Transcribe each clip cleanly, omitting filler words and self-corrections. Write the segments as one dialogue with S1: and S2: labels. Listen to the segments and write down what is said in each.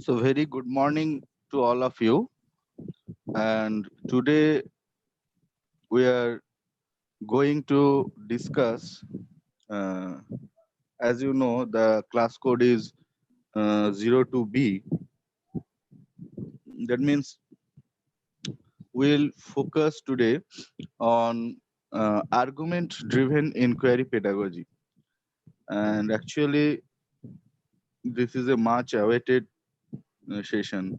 S1: So very good morning to all of you. And today we are going to discuss, uh, as you know, the class code is 02B. That means we'll focus today on argument-driven inquiry pedagogy. And actually, this is a much awaited session.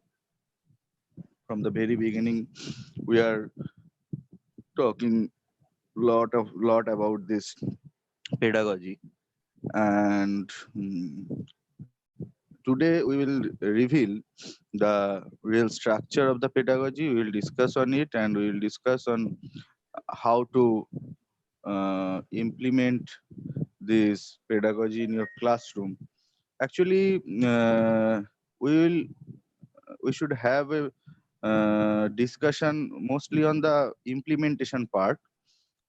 S1: From the very beginning, we are talking lot about this pedagogy and today we will reveal the real structure of the pedagogy. We will discuss on it and we will discuss on how to implement this pedagogy in your classroom. Actually, we will we should have a discussion mostly on the implementation part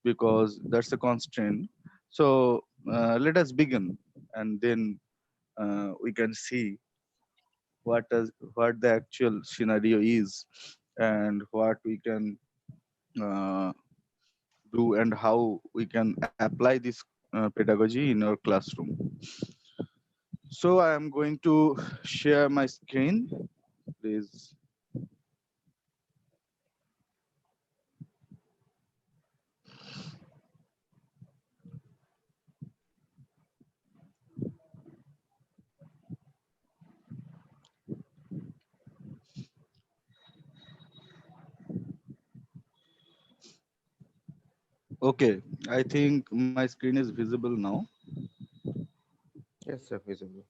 S1: because that's a constraint. So let us begin and then we can see what the actual scenario is and what we can uh, do and how we can apply this pedagogy in our classroom. So I am going to share my screen, please. Okay, I think my screen is visible now.
S2: Yes, sir, visible.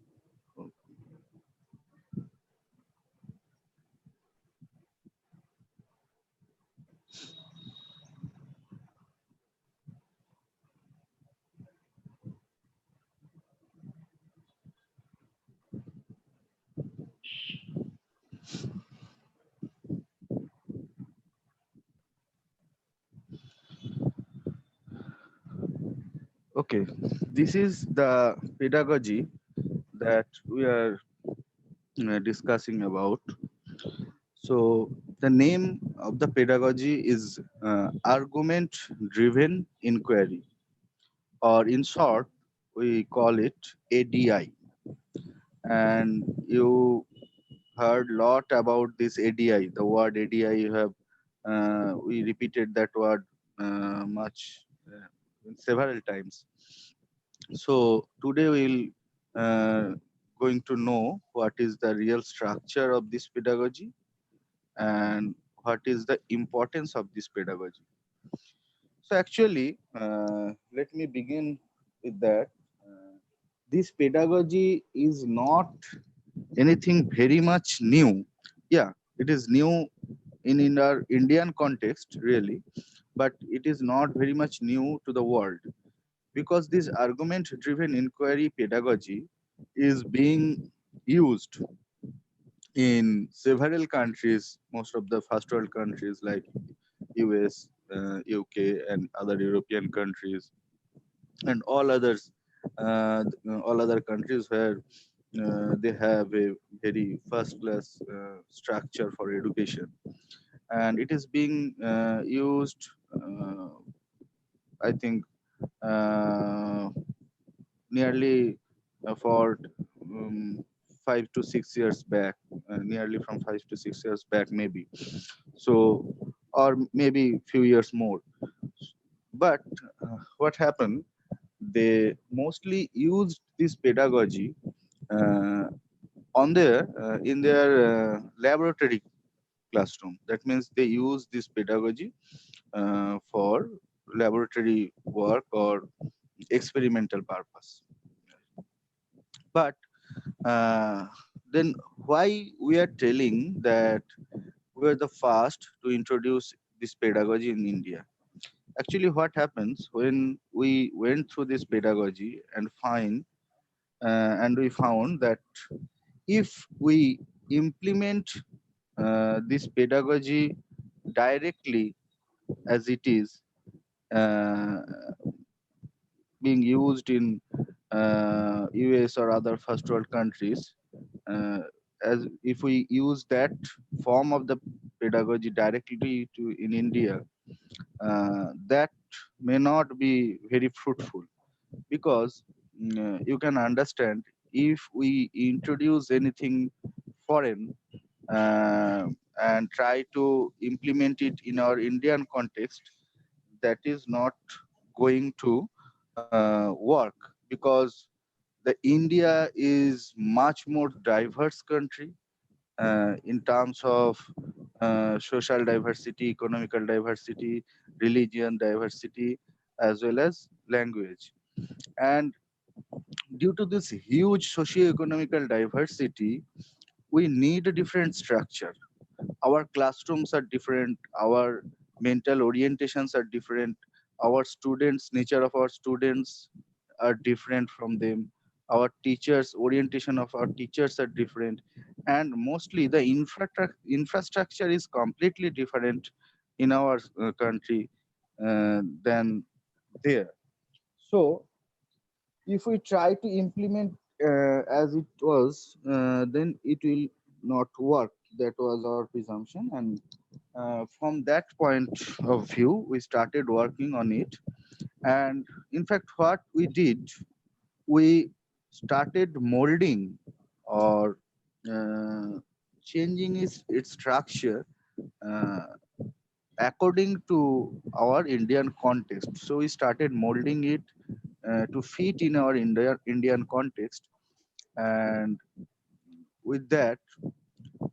S1: Okay, this is the pedagogy that we are discussing about. So the name of the pedagogy is argument driven inquiry, or in short, we call it ADI. And you heard lot about this ADI, the word ADI. You have we repeated that word much several times. So today we'll going to know what is the real structure of this pedagogy and what is the importance of this pedagogy. So actually, let me begin with that. Uh, this pedagogy is not anything very much new. Yeah, it is new in our Indian context, really, but it is not very much new to the world because this argument-driven inquiry pedagogy is being used in several countries, most of the first world countries like US, UK, and other European countries, and all other countries where they have a very first class structure for education, and it is being used, I think, uh, nearly for um, 5 to 6 years back, nearly from 5 to 6 years back, maybe. So, or maybe few years more. But what happened? They mostly used this pedagogy uh, on their in their laboratory classroom. That means they use this pedagogy for laboratory work or experimental purpose. But uh, then why we are telling that we are the first to introduce this pedagogy in India? Actually, what happens when we went through this pedagogy and we found that if we implement this pedagogy directly as it is uh, being used in US or other first world countries, uh, as if we use that form of the pedagogy directly to in India, that may not be very fruitful, because you can understand, if we introduce anything foreign uh, and try to implement it in our Indian context, that is not going to work, because the India is much more diverse country in terms of social diversity, economical diversity, religion diversity, as well as language. And due to this huge socio-economical diversity, we need a different structure. Our classrooms are different, our mental orientations are different, our students, nature of our students are different from them, our teachers, orientation of our teachers are different, and mostly the infrastructure is completely different in our country than there. So if we try to implement as it was, then it will not work. That was our presumption, and from that point of view, we started working on it. And in fact, what we did, we started molding or uh, changing its structure uh, according to our Indian context. So we started molding it to fit in our Indian context, and with that,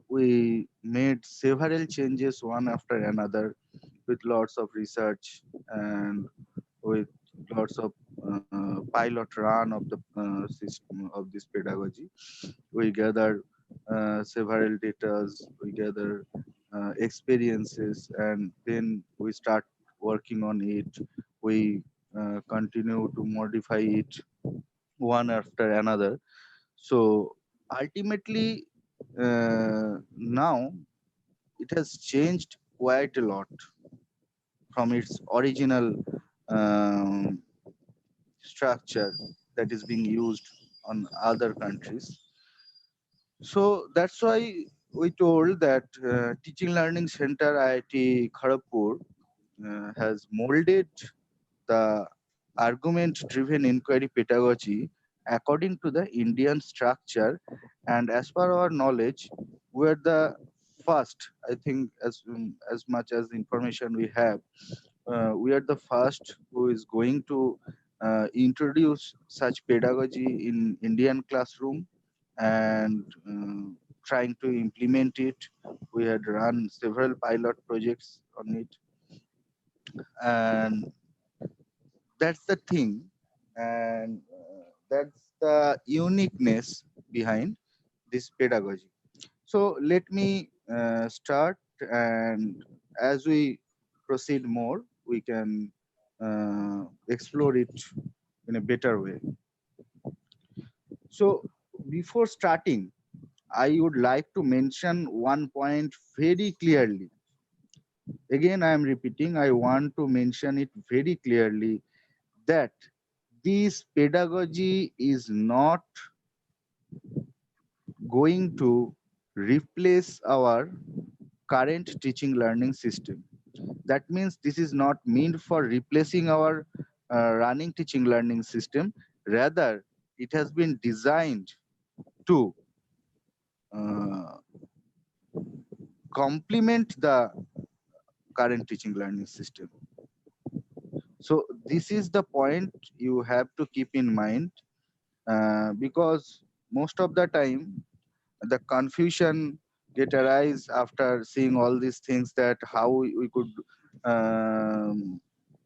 S1: we made several changes one after another, with lots of research and with lots of pilot run of the system of this pedagogy. We gather several data, we gather experiences, and then we start working on it. We continue to modify it one after another. So ultimately, now it has changed quite a lot from its original um, structure that is being used on other countries. So that's why we told that Teaching Learning Center IIT Kharagpur has molded the argument driven inquiry pedagogy according to the Indian structure. And as per our knowledge, we're the first, I think, as much as information we have, we are the first who is going to introduce such pedagogy in Indian classroom, and trying to implement it. We had run several pilot projects on it, and that's the thing, and that's the uniqueness behind this pedagogy. So let me start, and as we proceed more, we can explore it in a better way. So before starting, I would like to mention one point very clearly. Again, I am repeating, I want to mention it very clearly, that this pedagogy is not going to replace our current teaching learning system. That means this is not meant for replacing our running teaching learning system. Rather, it has been designed to uh, complement the current teaching learning system. So this is the point you have to keep in mind, because most of the time the confusion get arise after seeing all these things, that how we could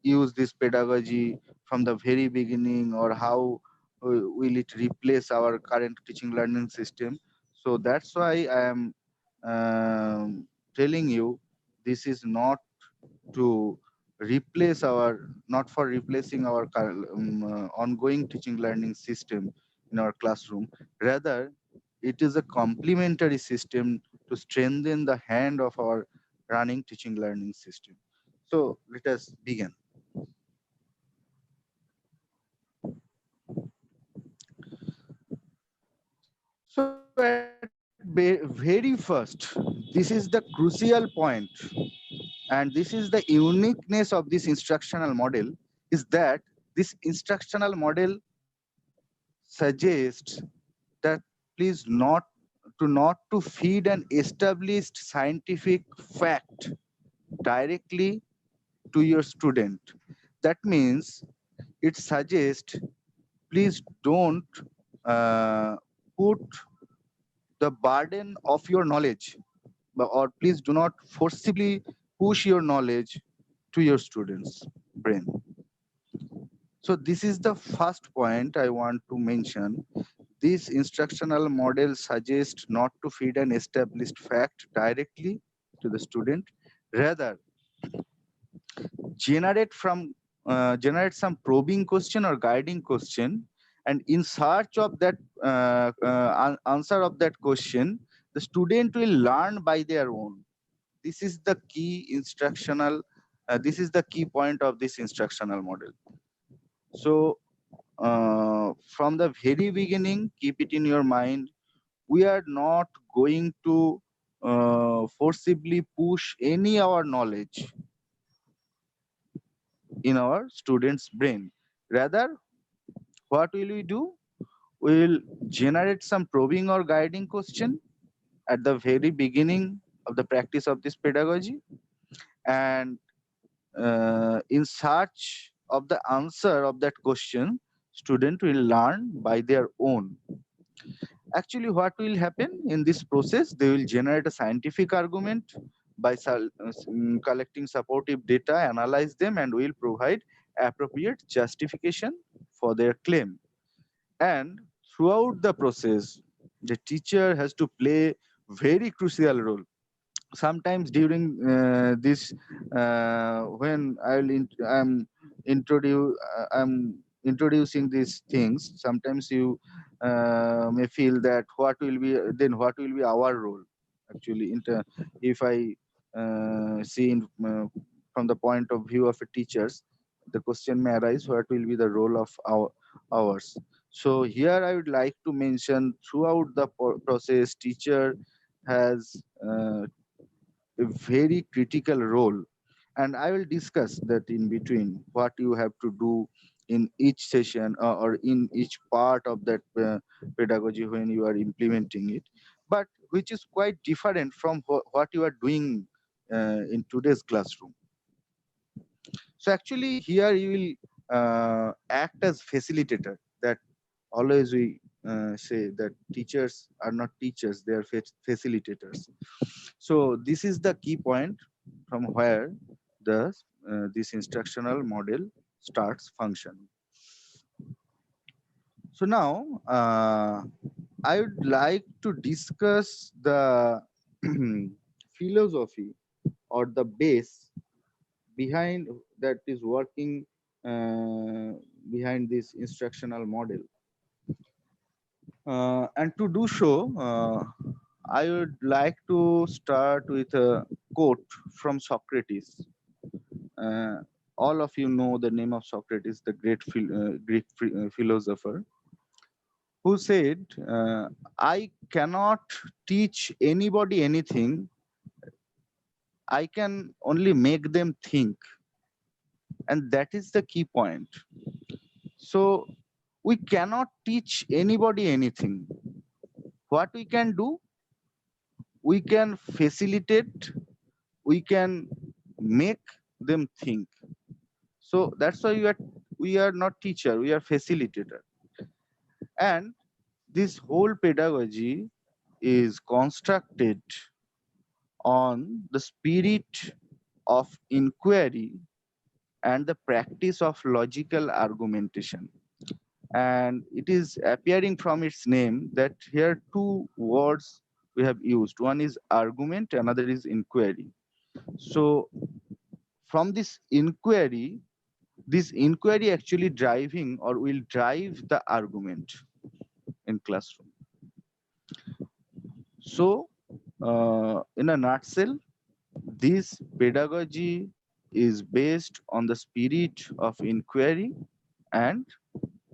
S1: use this pedagogy from the very beginning, or how will it replace our current teaching learning system. So that's why I am telling you, this is not to replace our, not for replacing our ongoing teaching learning system in our classroom. Rather, it is a complementary system to strengthen the hand of our running teaching learning system. So let us begin. So at basic level, very first, this is the crucial point, and this is the uniqueness of this instructional model, is that this instructional model suggests that please not to feed an established scientific fact directly to your student. That means it suggests please don't uh, put the burden of your knowledge, or please do not forcibly push your knowledge to your students' brain. So this is the first point I want to mention. This instructional model suggests not to feed an established fact directly to the student, rather generate some probing question or guiding question, and in search of that answer of that question, the student will learn by their own. This is the key instructional. This is the key point of this instructional model. So from the very beginning, keep it in your mind, we are not going to forcibly push any our knowledge in our students' brain. Rather, what will we do? We will generate some probing or guiding question at the very beginning of the practice of this pedagogy, and in search of the answer of that question, student will learn by their own. Actually, what will happen in this process? They will generate a scientific argument by collecting supportive data, analyze them, and will provide appropriate justification for their claim. And throughout the process, the teacher has to play very crucial role. Sometimes during this, when I'm introducing these things, sometimes you may feel that what will be our role actually. If I see from the point of view of a teachers, the question may arise, what will be the role of ours. So here I would like to mention, throughout the process, teacher has a very critical role, and I will discuss that in between, what you have to do in each session, or in each part of that pedagogy when you are implementing it, but which is quite different from what you are doing in today's classroom. So actually here you will act as facilitator. That always we say that teachers are not teachers, they are facilitators. So this is the key point from where the this instructional model starts functioning. So now I would like to discuss the philosophy or the base behind that is working behind this instructional model. And to do so, I would like to start with a quote from Socrates. Uh, all of you know the name of Socrates, the great Greek philosopher, who said, I cannot teach anybody anything, I can only make them think. And that is the key point. So we cannot teach anybody anything. What we can do, we can facilitate, we can make them think. So that's why we are not teacher, we are facilitator. And this whole pedagogy is constructed on the spirit of inquiry and the practice of logical argumentation. And it is appearing from its name that here two words we have used. One is argument, another is inquiry. So from this inquiry actually driving or will drive the argument in classroom. So in a nutshell, this pedagogy is based on the spirit of inquiry and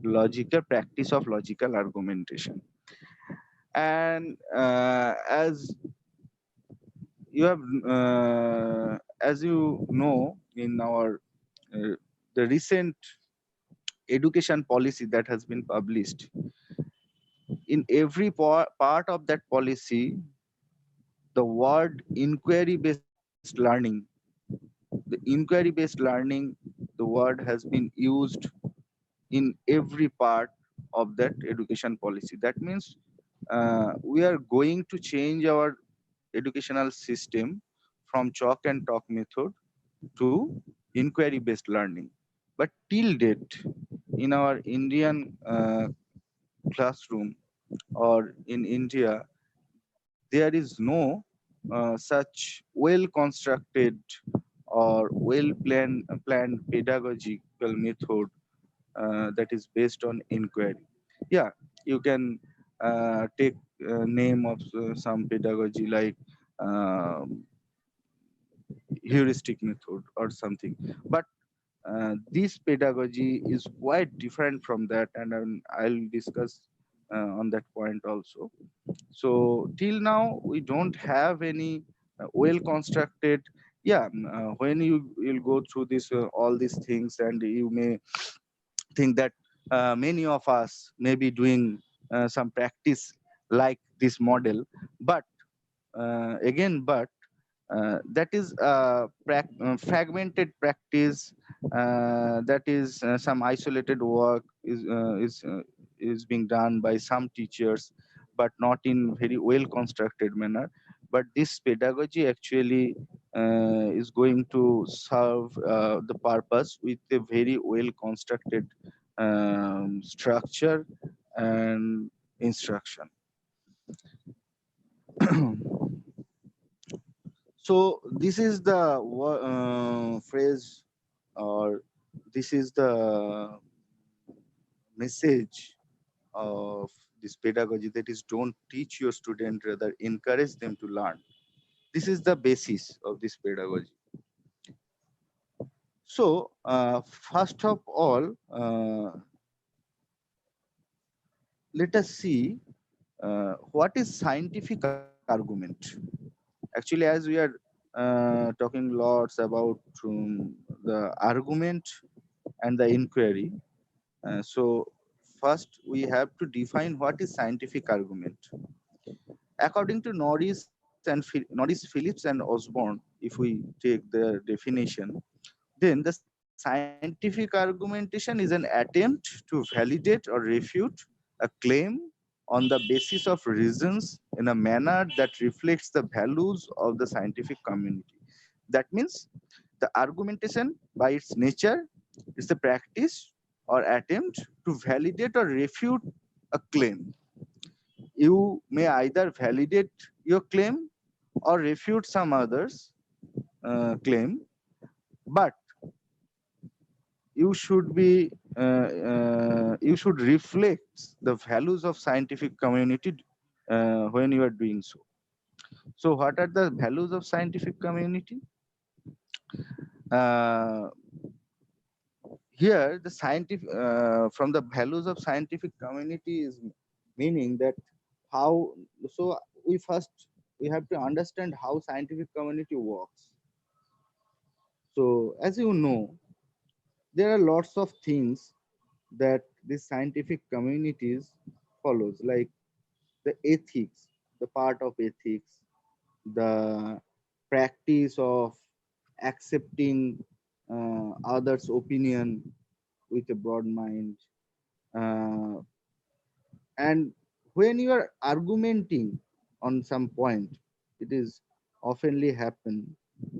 S1: logical practice of logical argumentation. And you have as you know, in our the recent education policy that has been published, in every part of that policy, the word inquiry based learning, the inquiry based learning, the word has been used in every part of that education policy. That means we are going to change our educational system from chalk and talk method to inquiry based learning. But till date, in our Indian classroom or in India, there is no such well constructed or well planned pedagogical method that is based on inquiry. Yeah, you can take name of some pedagogy like um, heuristic method or something, but this pedagogy is quite different from that, and I'll discuss on that point also. So till now we don't have any well constructed. Yeah, when you'll go through this all these things, and you may think that many of us may be doing some practice like this model, but that is fragmented practice. That is some isolated work is being done by some teachers, but not in very well constructed manner. But this pedagogy actually is going to serve the purpose with a very well constructed structure and instruction. So this is the phrase, or this is the message of this pedagogy, that is, don't teach your student, rather encourage them to learn. This is the basis of this pedagogy. So first of all, let us see what is scientific argument. Actually, as we are talking lots about the argument and the inquiry, so first we have to define what is scientific argument. According to Norris, Phillips, and Osborne, if we take their definition, then the scientific argumentation is an attempt to validate or refute a claim on the basis of reasons in a manner that reflects the values of the scientific community. That means the argumentation, by its nature, is the practice or attempt to validate or refute a claim. You may either validate your claim or refute some others claim, but you should be you should reflect the values of scientific community when you are doing so. So what are the values of scientific community? uh, Here the scientific from the values of scientific community is meaning that how, so we have to understand how scientific community works. So as you know, there are lots of things that this scientific communities follows, like the ethics, the part of ethics, the practice of accepting others' opinion with a broad mind. Uh, and when you are argumenting on some point, it is oftenly happen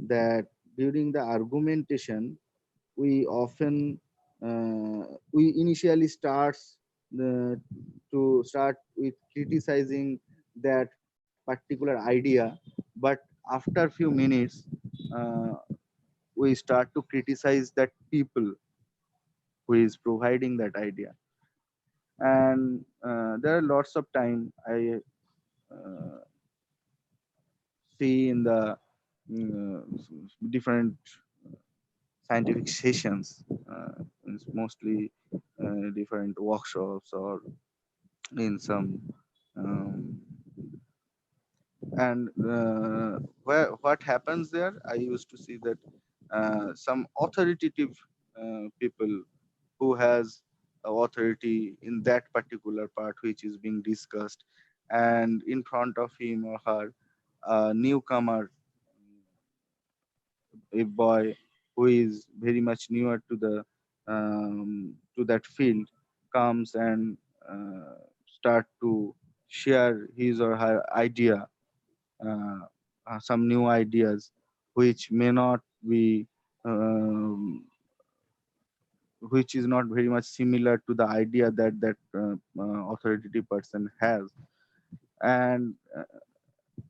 S1: that during the argumentation, we often we initially the, start with criticizing that particular idea, but after a few minutes uh, we start to criticize that people who is providing that idea. And there are lots of time I uh, see in the different scientific sessions, it's mostly different workshops or in some And what happens there, I used to see that some authoritative people who has authority in that particular part which is being discussed, and in front of him or her, a newcomer, a boy who is very much newer to that field, comes and start to share his or her idea, uh, some new ideas which may not be um, which is not very much similar to the idea that authoritative person has. And uh,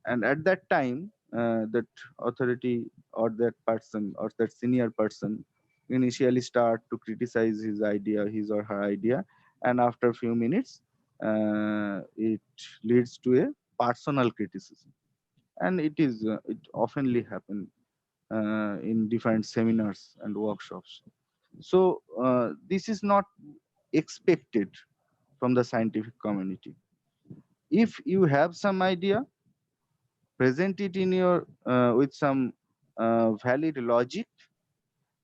S1: and at that time, that authority or that person or that senior person initially start to criticize his or her idea, and after a few minutes it leads to a personal criticism. And it oftenly happen in different seminars and workshops. So this is not expected from the scientific community. If you have some idea, present it in your with some valid logic.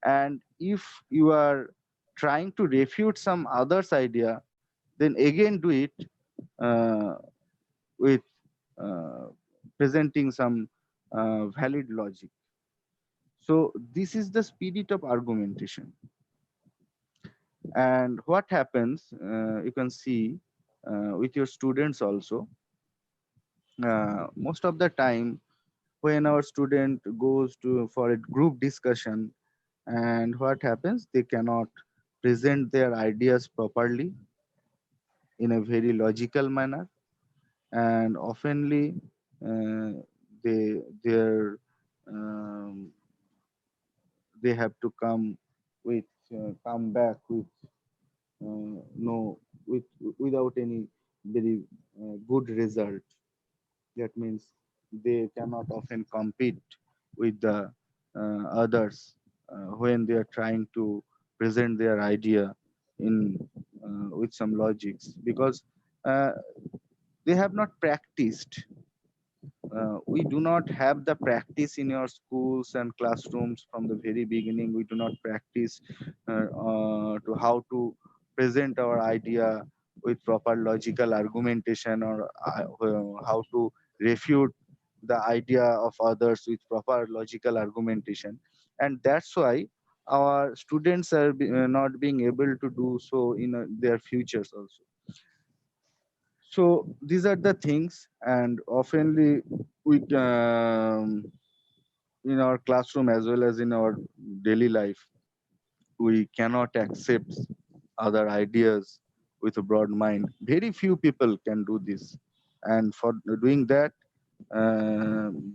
S1: And if you are trying to refute some other's idea, then again do it uh, with uh, presenting some valid logic. So this is the spirit of argumentation. And what happens, you can see with your students also, most of the time when our student goes to for a group discussion, and what happens, they cannot present their ideas properly in a very logical manner, and oftenly uh, their um, they have to with come back with no with without any very good result. That means they cannot often compete with the others when they are trying to present their idea in with some logics, because uh, they have not practiced. We do not have the practice in your schools and classrooms from the very beginning. We do not practice to how to present our idea with proper logical argumentation, or how to refute the idea of others with proper logical argumentation. And that's why our students are not being able to do so in their futures also. So these are the things. And oftenly we in our classroom as well as in our daily life, we cannot accept other ideas with a broad mind. Very few people can do this, and for doing that,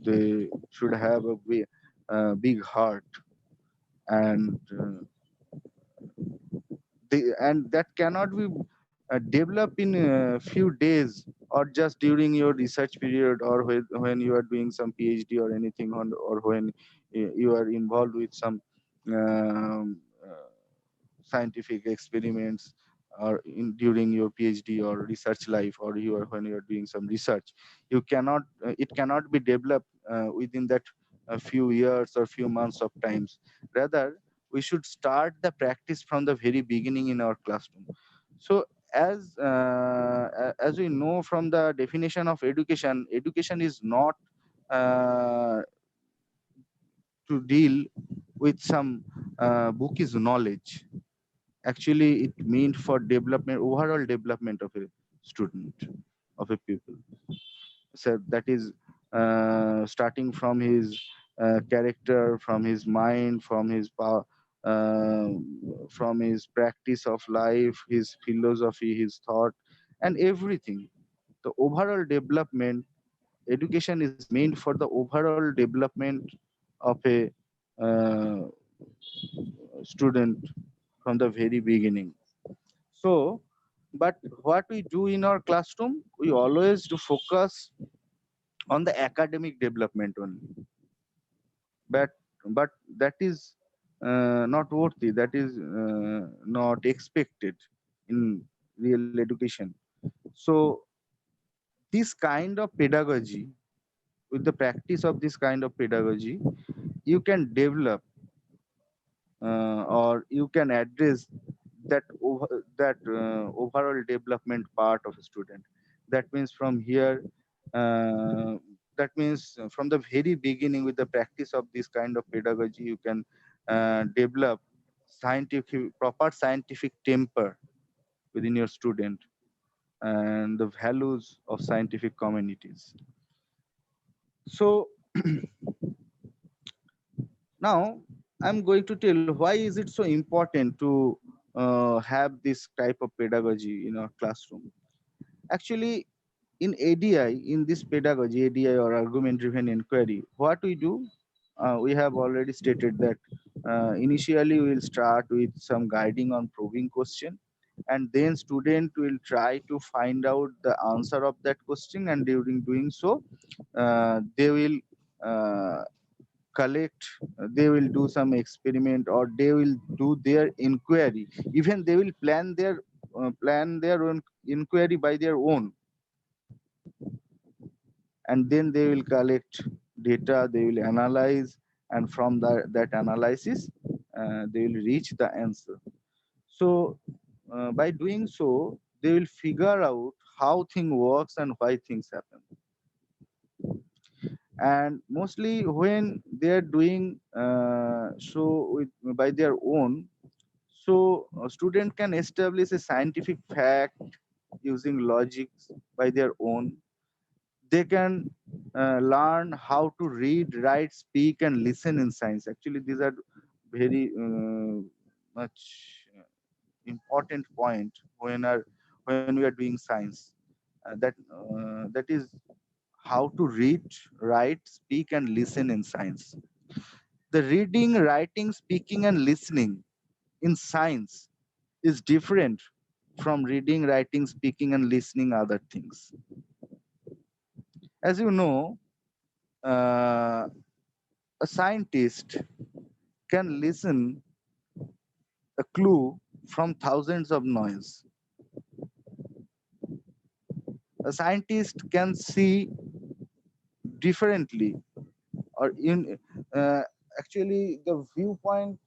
S1: they should have a big heart. And and that cannot be developed in a few days, or just during your research period, or when you are doing some PhD or anything on, or when you are involved with some um, scientific experiments, or in during your PhD or research life, or you are when you are doing some research. You cannot it cannot be developed within that a few years or few months of times. Rather, we should start the practice from the very beginning in our classroom. So as we know from the definition of education, education is not uh, to deal with some bookish knowledge. Actually, it meant for development, overall development of a student, of a pupil. So that is starting from his character, from his mind, from his power, uh, from his practice of life, his philosophy, his thought, and everything. The overall development, education is meant for the overall development of a uh, student from the very beginning. So, but what we do in our classroom, we always do focus on the academic development only. But but that is not worthy. That is not expected in real education. So this kind of pedagogy with the practice of this kind of pedagogy, you can develop or you can address that overall development part of a student. That means from here, uh, that means from the very beginning, with the practice of this kind of pedagogy, you can develop proper scientific temper within your student and the values of scientific communities. So now I'm going to tell why is it so important to have this type of pedagogy in our classroom. Actually, in ADI, in this pedagogy, ADI or argument-driven inquiry, what we do, we have already stated that initially we will start with some guiding on probing question, and then student will try to find out the answer of that question, and during doing so, they will uh, collect, they will do some experiment, or they will do their inquiry. Even they will plan their own inquiry by their own, and then they will collect data, they will analyze, and from that analysis, they will reach the answer. So by doing so, they will figure out how thing works and why things happen. And mostly when they are doing so with by their own, so a student can establish a scientific fact using logics by their own. They can learn how to read, write, speak, and listen in science. Actually, these are very much important point when we are doing science. That is how to read, write, speak, and listen in science. The reading, writing, speaking, and listening in science is different from reading, writing, speaking, and listening other things. As you know, uh, a scientist can listen a clue from thousands of noise. A scientist can see differently, or in uh, actually the viewpoint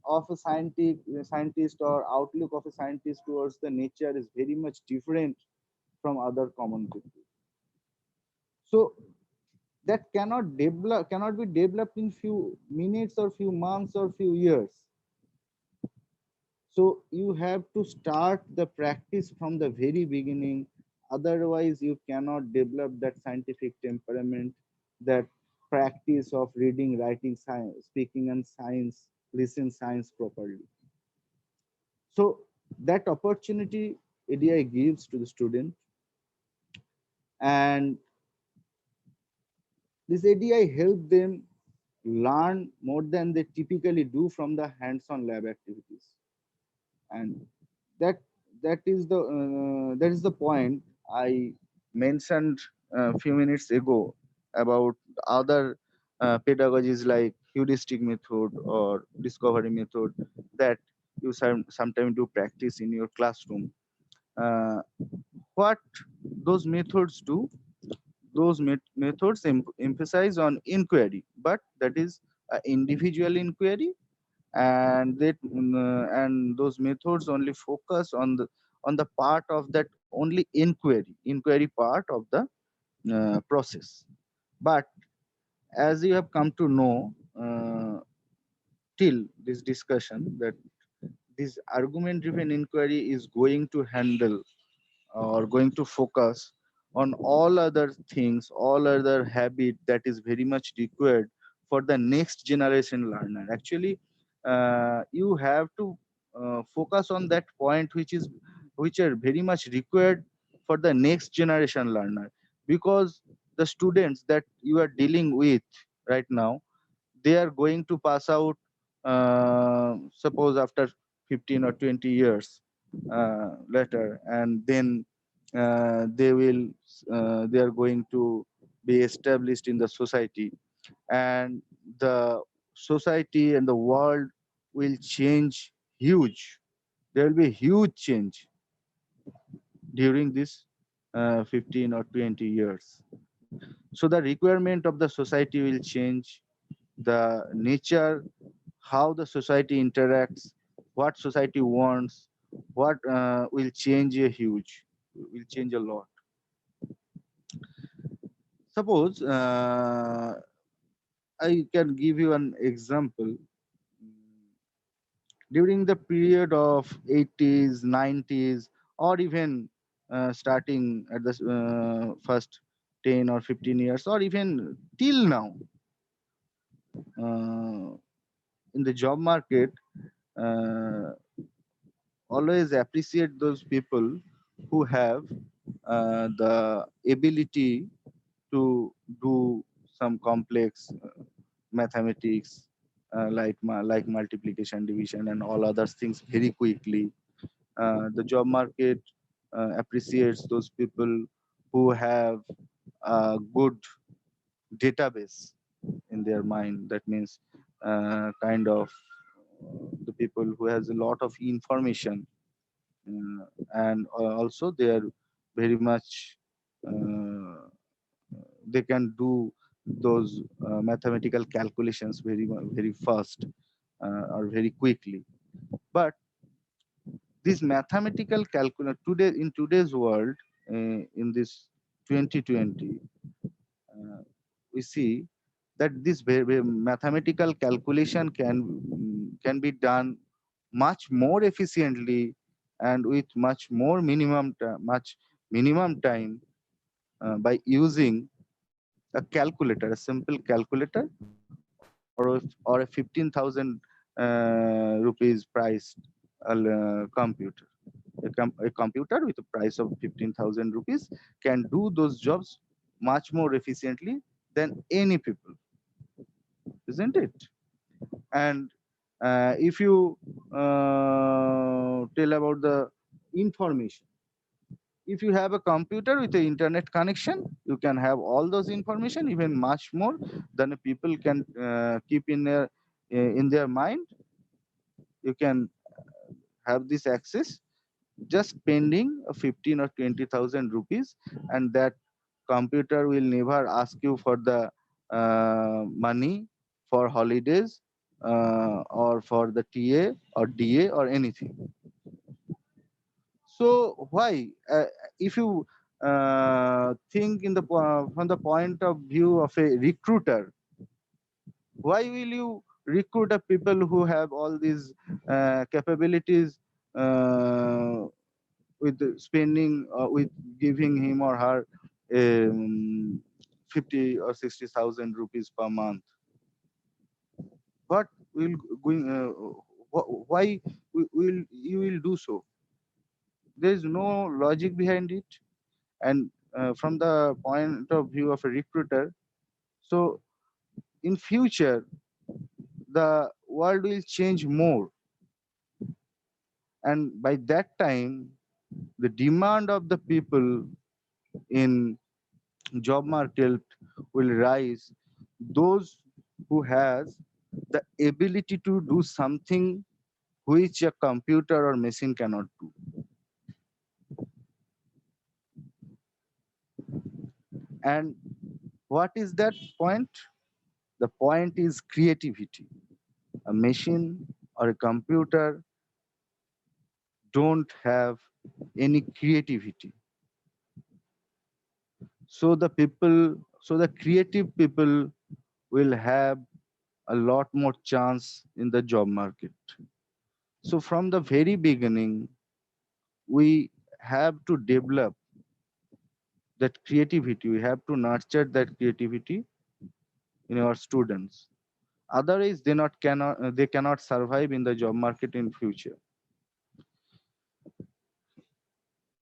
S1: of a scientist or outlook of a scientist towards the nature is very much different from other common people. So that cannot be developed in few minutes or few months or few years. So you have to start the practice from the very beginning. Otherwise, you cannot develop that scientific temperament, that practice of reading, writing, science, speaking, and science, listen science properly. So that opportunity ADI gives to the student, and this ADI help them learn more than they typically do from the hands-on lab activities. And that that is the point I mentioned a few minutes ago about other pedagogies like heuristic method or discovery method that you sometimes do practice in your classroom. uh, what those methods do, those methods emphasize on inquiry, but that is individual inquiry, and those methods only focus on the part of that only inquiry part of the process. But as you have come to know till this discussion, that this argument driven inquiry is going to handle or going to focus on all other things, all other habit that is very much required for the next generation learner. Actually, you have to focus on that point which are very much required for the next generation learner, because the students that you are dealing with right now, they are going to pass out, suppose after 15 or 20 years later, and then they are going to be established in the society, and the society and the world will change huge. There will be huge change during this 15 or 20 years. So the requirement of the society will change, the nature, how the society interacts, what society wants, what will change a huge, will change a lot. Suppose I can give you an example. During the period of 80s, 90s, or even starting at the first 10 or 15 years, or even till now, uh, in the job market, uh, always appreciate those people who have the ability to do some complex mathematics, like multiplication, division, and all other things very quickly. The job market appreciates those people who have a good database in their mind. That means kind of the people who has a lot of information, and also they are very much they can do those mathematical calculations very fast, or very quickly. But this mathematical calculation today, in today's world, in this 2020, uh, we see that this mathematical calculation can be done much more efficiently and with much minimum time, by using a calculator, a simple calculator, or a 15,000 rupees priced computer. A computer with a price of 15,000 rupees can do those jobs much more efficiently than any people, isn't it? And if you tell about the information, if you have a computer with an internet connection, you can have all those information, even much more than a people can keep in their mind. You can have this access just spending a 15 or 20,000 rupees, and that computer will never ask you for the money for holidays, or for the TA or DA or anything. So why, if you think from the point of view of a recruiter, why will you recruit a people who have all these capabilities, uh, with spending, with giving him or her um, 50 or 60,000 rupees per month? What will going? Why will you will do so? There is no logic behind it. And from the point of view of a recruiter, so in future the world will change more, and by that time the demand of the people in job market will rise. Those who has the ability to do something which a computer or machine cannot do. And what is that point? The point is creativity. A machine or a computer don't have any creativity. So the creative people will have a lot more chance in the job market. So from the very beginning, we have to develop that creativity. We have to nurture that creativity in our students. Otherwise, they cannot survive in the job market in future.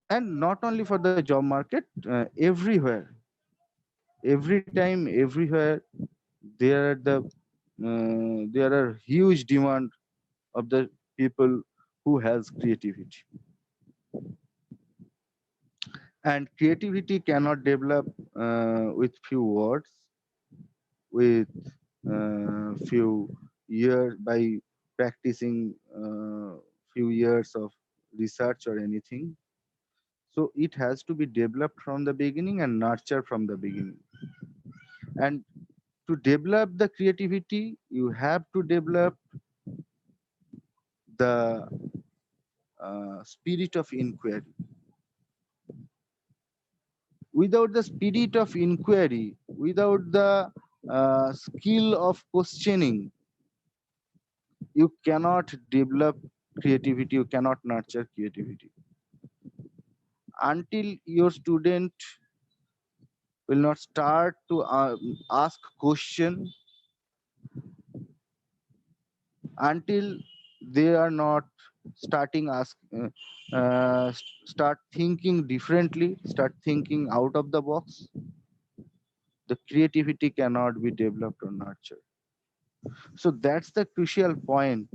S1: And not only for the job market, everywhere, every time, everywhere, there are huge demand of the people who has creativity. And creativity cannot develop with few words, with few years, by practicing few years of research or anything. So it has to be developed from the beginning and nurtured from the beginning. And to develop the creativity, you have to develop the spirit of inquiry. Without the spirit of inquiry, without the skill of questioning, you cannot develop creativity, you cannot nurture creativity. Until your student will not start to ask question, until they are not starting start thinking differently, start thinking out of the box, the creativity cannot be developed or nurtured. So that's the crucial point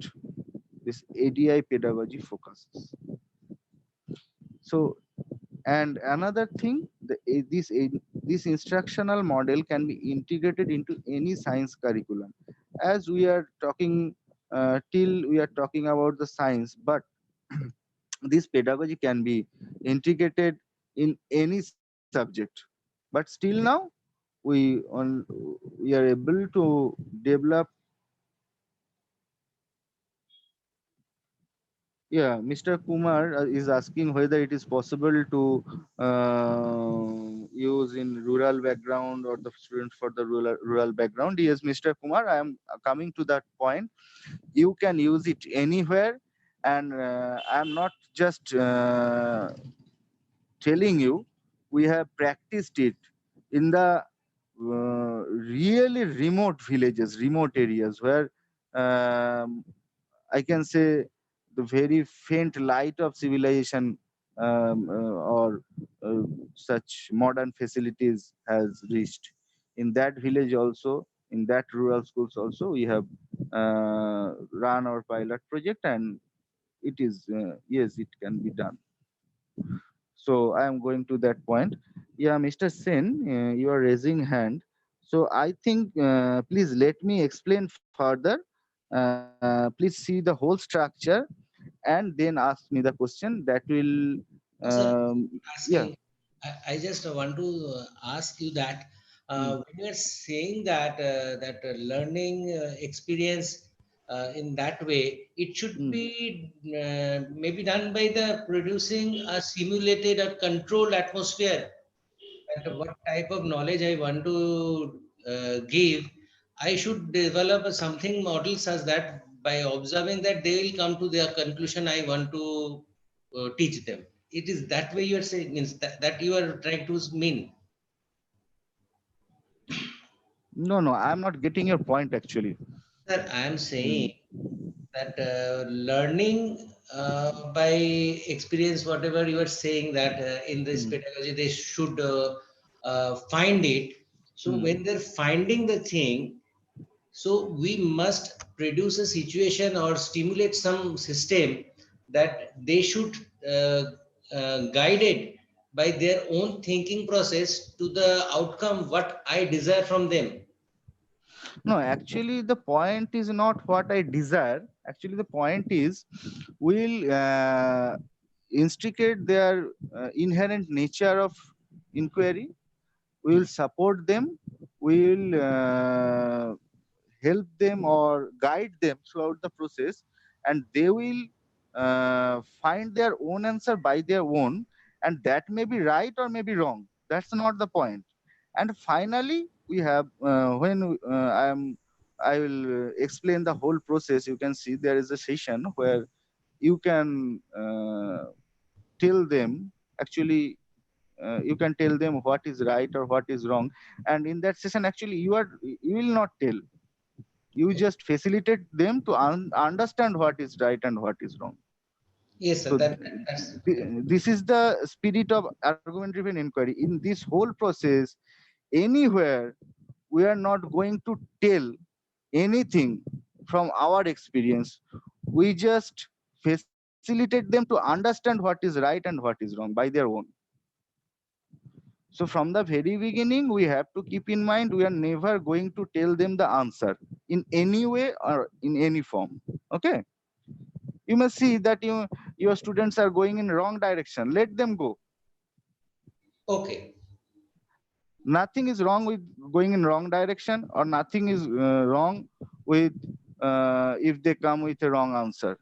S1: this ADI pedagogy focuses. So, and another thing, this instructional model can be integrated into any science curriculum. As we are talking, till we are talking about the science, but this pedagogy can be integrated in any subject. But still now, we on we are able to develop. Yeah, Mr. Kumar is asking whether it is possible to use in rural background or the students for the rural background. Yes, Mr. Kumar, I am coming to that point. You can use it anywhere, and I am not just telling you. We have practiced it in the really remote villages, remote areas where I can say the very faint light of civilization or such modern facilities has reached. In that village also, in that rural schools also, we have run our pilot project, and it is yes, it can be done. So I am going to that point. Yeah, Mr. Sen, you are raising hand. So I think please let me explain further. Please see the whole structure and then ask me the question. That will,
S2: Sir,
S1: yeah.
S2: asking, I just want to ask you that
S1: Hmm,
S2: when you are saying that learning experience in that way, it should
S1: hmm.
S2: be maybe done by the producing a simulated or controlled atmosphere. That what type of knowledge I want to give, I should develop a something model such that by observing that they will come to their conclusion I want to teach them. It is that way you are saying, means that you are trying to mean.
S1: No, no, I am not getting your point actually.
S2: Sir, I am
S1: Hmm,
S2: saying that learning by experience, whatever you are saying that in this
S1: hmm,
S2: pedagogy they should find it. So
S1: hmm.
S2: when they're finding the thing, so we must produce a situation or stimulate some system that they should guided by their own thinking process to the outcome what I desire from them.
S1: No, actually, the point is not what I desire. Actually, the point is we'll instigate their inherent nature of inquiry. We will support them. We will help them or guide them throughout the process, and they will find their own answer by their own, and that may be right or may be wrong. That's not the point. And finally, we have when I will explain the whole process. You can see there is a session where you can tell them actually you can tell them what is right or what is wrong, and in that session actually you will not tell, you just facilitate them to understand what is right and what is wrong.
S2: Yes, sir.
S1: So
S2: That's
S1: this is the spirit of argument driven inquiry. In this whole process, anywhere, we are not going to tell anything from our experience. We just facilitate them to understand what is right and what is wrong by their own. So from the very beginning, we have to keep in mind we are never going to tell them the answer in any way or in any form. Okay. You must see that your students are going in wrong direction. Let them go.
S2: okay.
S1: nothing is wrong with going in wrong direction, or nothing is wrong with if they come with a wrong answer.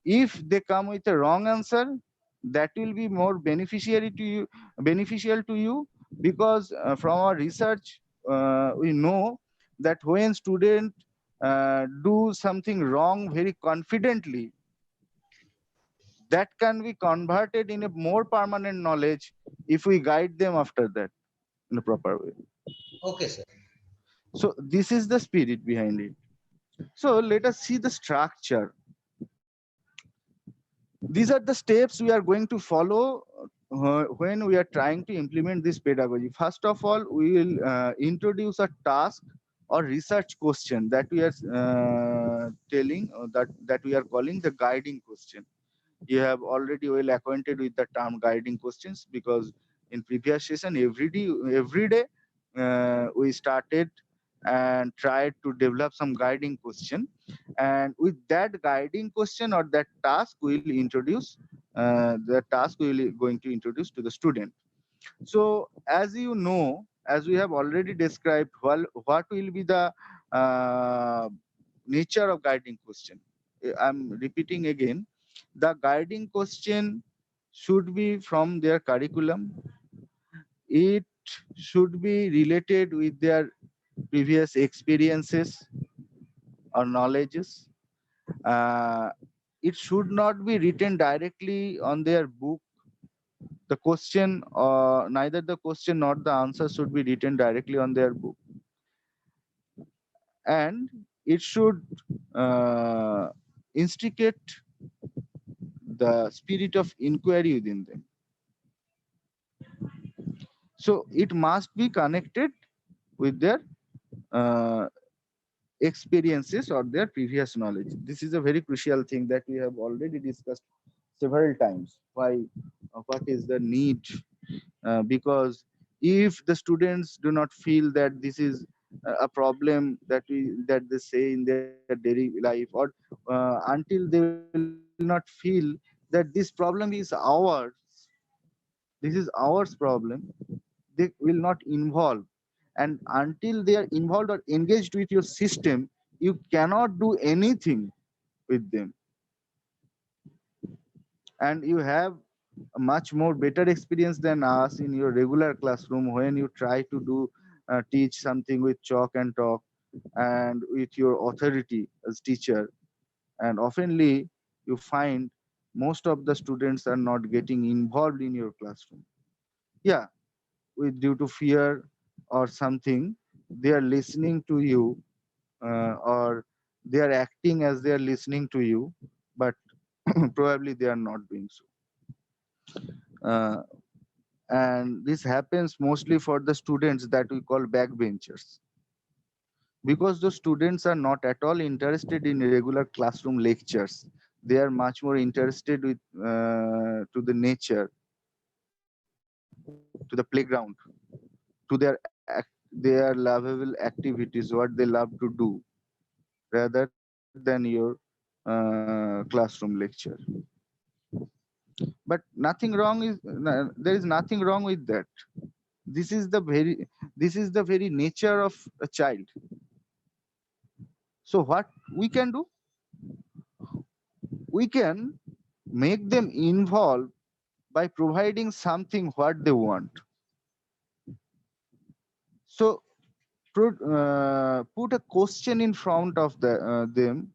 S1: If they come with a wrong answer, that will be more beneficial to you, because from our research we know that when students do something wrong very confidently, that can be converted in a more permanent knowledge if we guide them after that in a proper way.
S2: Okay, sir.
S1: So this is the spirit behind it. So let us see the structure. These are the steps we are going to follow when we are trying to implement this pedagogy. First of all, we will introduce a task or research question that we are telling that we are calling the guiding question. You have already well acquainted with the term guiding questions, because in previous session every day we started and tried to develop some guiding question, and with that guiding question or that task we will introduce the task we will going to introduce to the student. So as you know, as we have already described, what will be the uh, nature of guiding question. I'm repeating again, the guiding question should be from their curriculum. It should be related with their previous experiences or knowledges. Uh, it should not be written directly on their book. The question, neither the question nor the answer should be written directly on their book. And it should uh, instigate the spirit of inquiry within them. So it must be connected with their uh, experiences or their previous knowledge. This is a very crucial thing that we have already discussed several times. Why? What is the need? Because if the students do not feel that this is a problem that they say in their daily life, or until they will not feel that this problem is ours, this is ours problem, they will not involve. And until they are involved or engaged with your system, you cannot do anything with them. And you have a much more better experience than us in your regular classroom when you try to do teach something with chalk and talk and with your authority as teacher. And oftenly you find most of the students are not getting involved in your classroom. Yeah, with due to fear or something, they are listening to you, or they are acting as they are listening to you, but probably they are not doing so. And this happens mostly for the students that we call backbenchers, because the students are not at all interested in regular classroom lectures. They are much more interested with to the nature, to the playground, to their lovable activities, what they love to do, rather than your classroom lecture. But nothing wrong is there is nothing wrong with that. This is the very nature of a child. So what we can do, we can make them involved by providing something what they want. So put a question in front of them.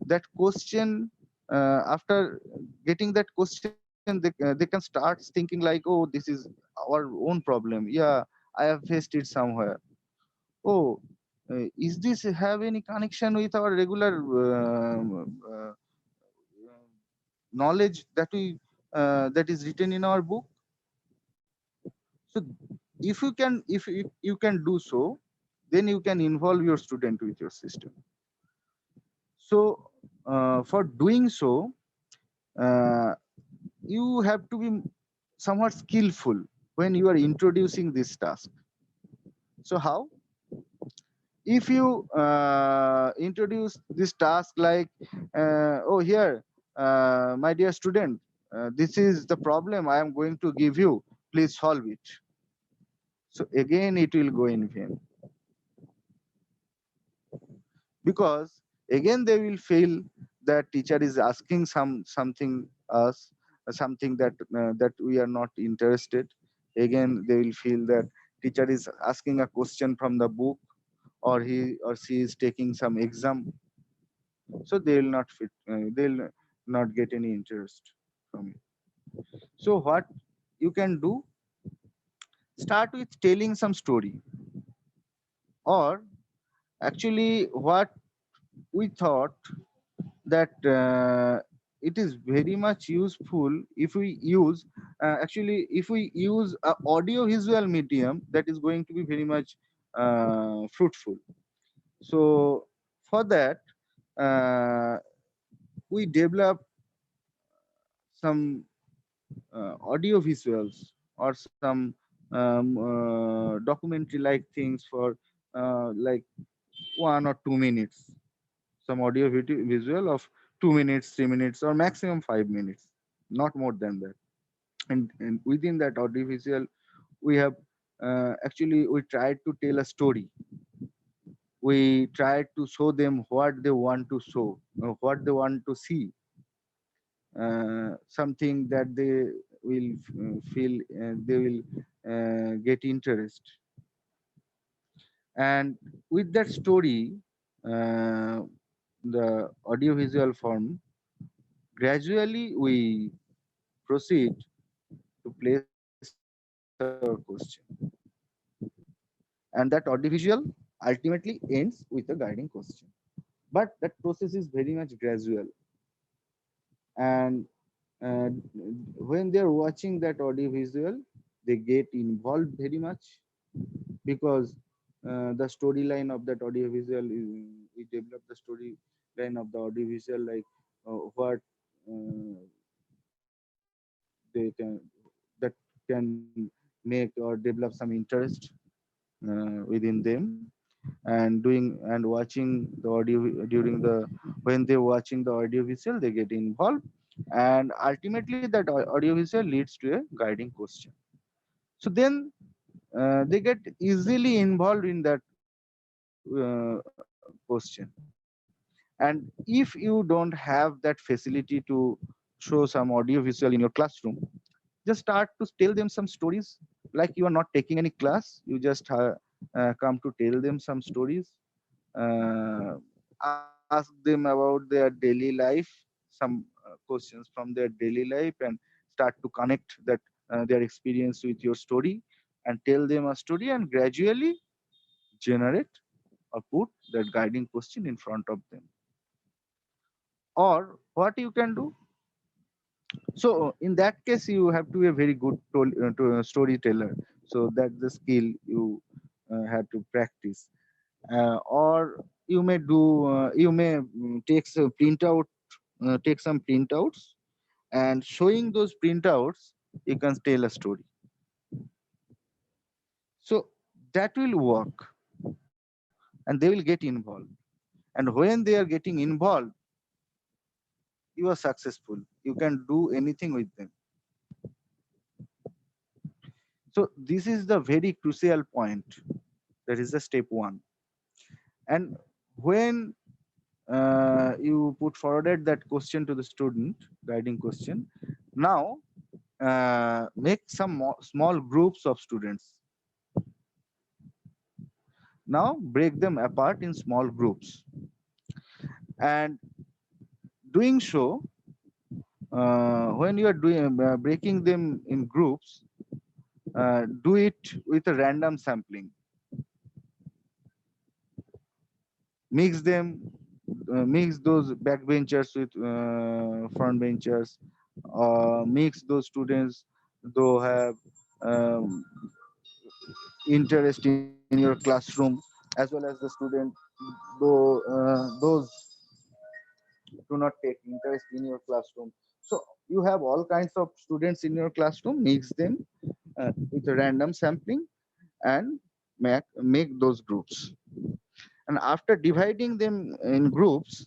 S1: That question, after getting that question, they can start thinking like, oh, this is our own problem. Yeah, I have faced it somewhere. Oh, is this have any connection with our regular knowledge that is written in our book? So if you can do so, then you can involve your student with your system. So for doing so, uh, you have to be somewhat skillful when you are introducing this task. So how? If you introduce this task like, oh, here, my dear student, this is the problem I am going to give you, please solve it. So again it will go in vain, because again they will feel that teacher is asking something us, something that we are not interested. Again they will feel that teacher is asking a question from the book, or he or she is taking some exam. So they will not fit, they'll not get any interest from it. So what you can do, start with telling some story, or actually what we thought that it is very much useful if we use, actually if we use a audio visual medium, that is going to be very much fruitful. So for that, uh, we develop some audio visuals, or some documentary like things for like 1 or 2 minutes, some audio visual of 2 minutes, 3 minutes, or maximum 5 minutes, not more than that. And within that audio visual, we have actually we tried to tell a story. We tried to show them what they want to show, what they want to see, something that they will feel, they will get interest. And with that story, uh, the audiovisual form, gradually we proceed to place our question. And that audiovisual ultimately ends with a guiding question. But that process is very much gradual. And uh, when they're watching that audiovisual, they get involved very much, because the storyline of that audiovisual is, we develop the storyline of the audiovisual, like what they can, that can make or develop some interest within them. And doing and watching the audio during the, when they're watching the audio visual, they get involved, and ultimately that audio visual leads to a guiding question. So then they get easily involved in that question. And if you don't have that facility to show some audio visual in your classroom, just start to tell them some stories, like you are not taking any class, you just come to tell them some stories. uh, Ask them about their daily life, some questions from their daily life, and start to connect that their experience with your story, and tell them a story, and gradually generate or put that guiding question in front of them. Or what you can do, so in that case you have to be a very good storyteller. So that's the skill you have to practice. Or you may do, you may take some printouts, and showing those printouts you can tell a story. So that will work, and they will get involved. And when they are getting involved, you are successful, you can do anything with them. So this is the very crucial point, that is the step one. And when you put forwarded that question to the student, guiding question, now make some small groups of students. Now break them apart in small groups, and doing so, when you are doing breaking them in groups, do it with a random sampling. Mix them, mix those backbenchers with front benchers, mix those students though have um, interest in your classroom, as well as the student though those do not take interest in your classroom. So you have all kinds of students in your classroom, mix them with a random sampling, and make those groups. And after dividing them in groups,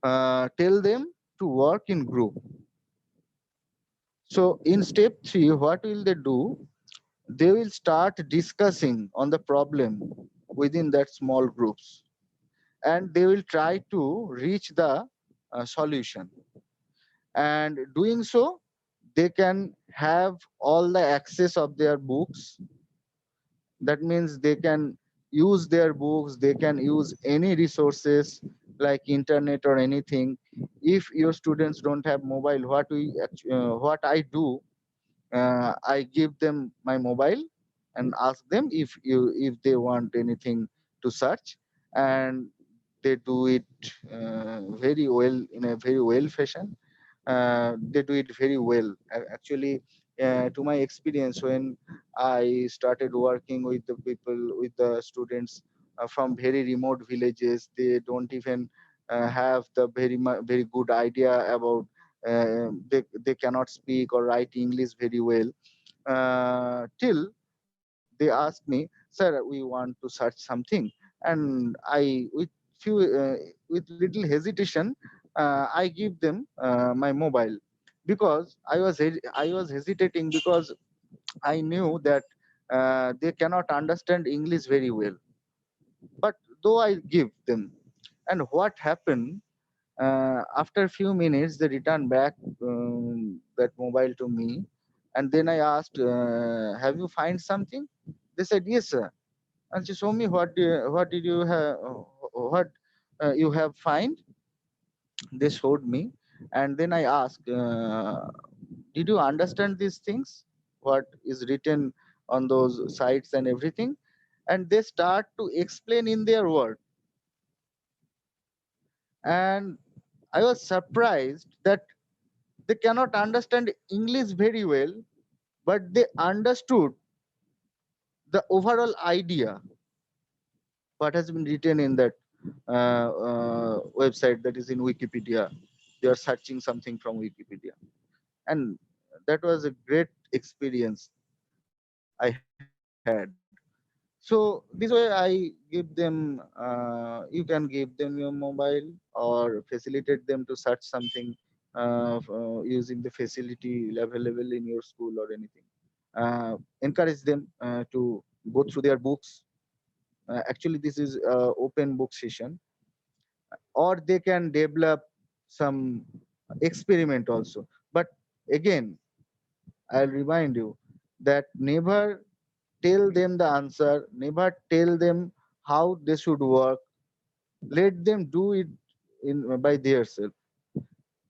S1: tell them to work in group. So in step 3, what will they do? they will start discussing on the problem within that small groups, and they will try to reach the solution. And doing so, they can have all the access of their books. That means they can use their books, they can use any resources like internet or anything. If your students don't have mobile, what I do, I give them my mobile and ask them if they want anything to search, and they do it very well, in a very well fashion. They do it very well. Actually, to my experience, when I started working with the people, with the students from very remote villages, they don't even have the very good idea about. They cannot speak or write English very well. Till they ask me, "Sir, we want to search something," and I, with little hesitation, I give them my mobile, because I was hesitating, because I knew that they cannot understand English very well. But though I give them, and what happened, after a few minutes, they returned back that mobile to me, and then I asked, "Have you find something?" They said, "Yes, sir." And she showed me, what did you have, what you have find. They showed me, and then I asked, "Did you understand these things? What is written on those sites and everything?" And they start to explain in their word, and I was surprised that they cannot understand English very well, but they understood the overall idea what has been written in that website, that is in Wikipedia. They are searching something from Wikipedia, and that was a great experience I had. So this way I give them. You can give them your mobile or facilitate them to search something using the facility available in your school or anything. Encourage them to go through their books. Actually, this is open book session, or they can develop some experiment also. But again, I'll remind you that never tell them the answer, never tell them how they should work. Let them do it by themselves.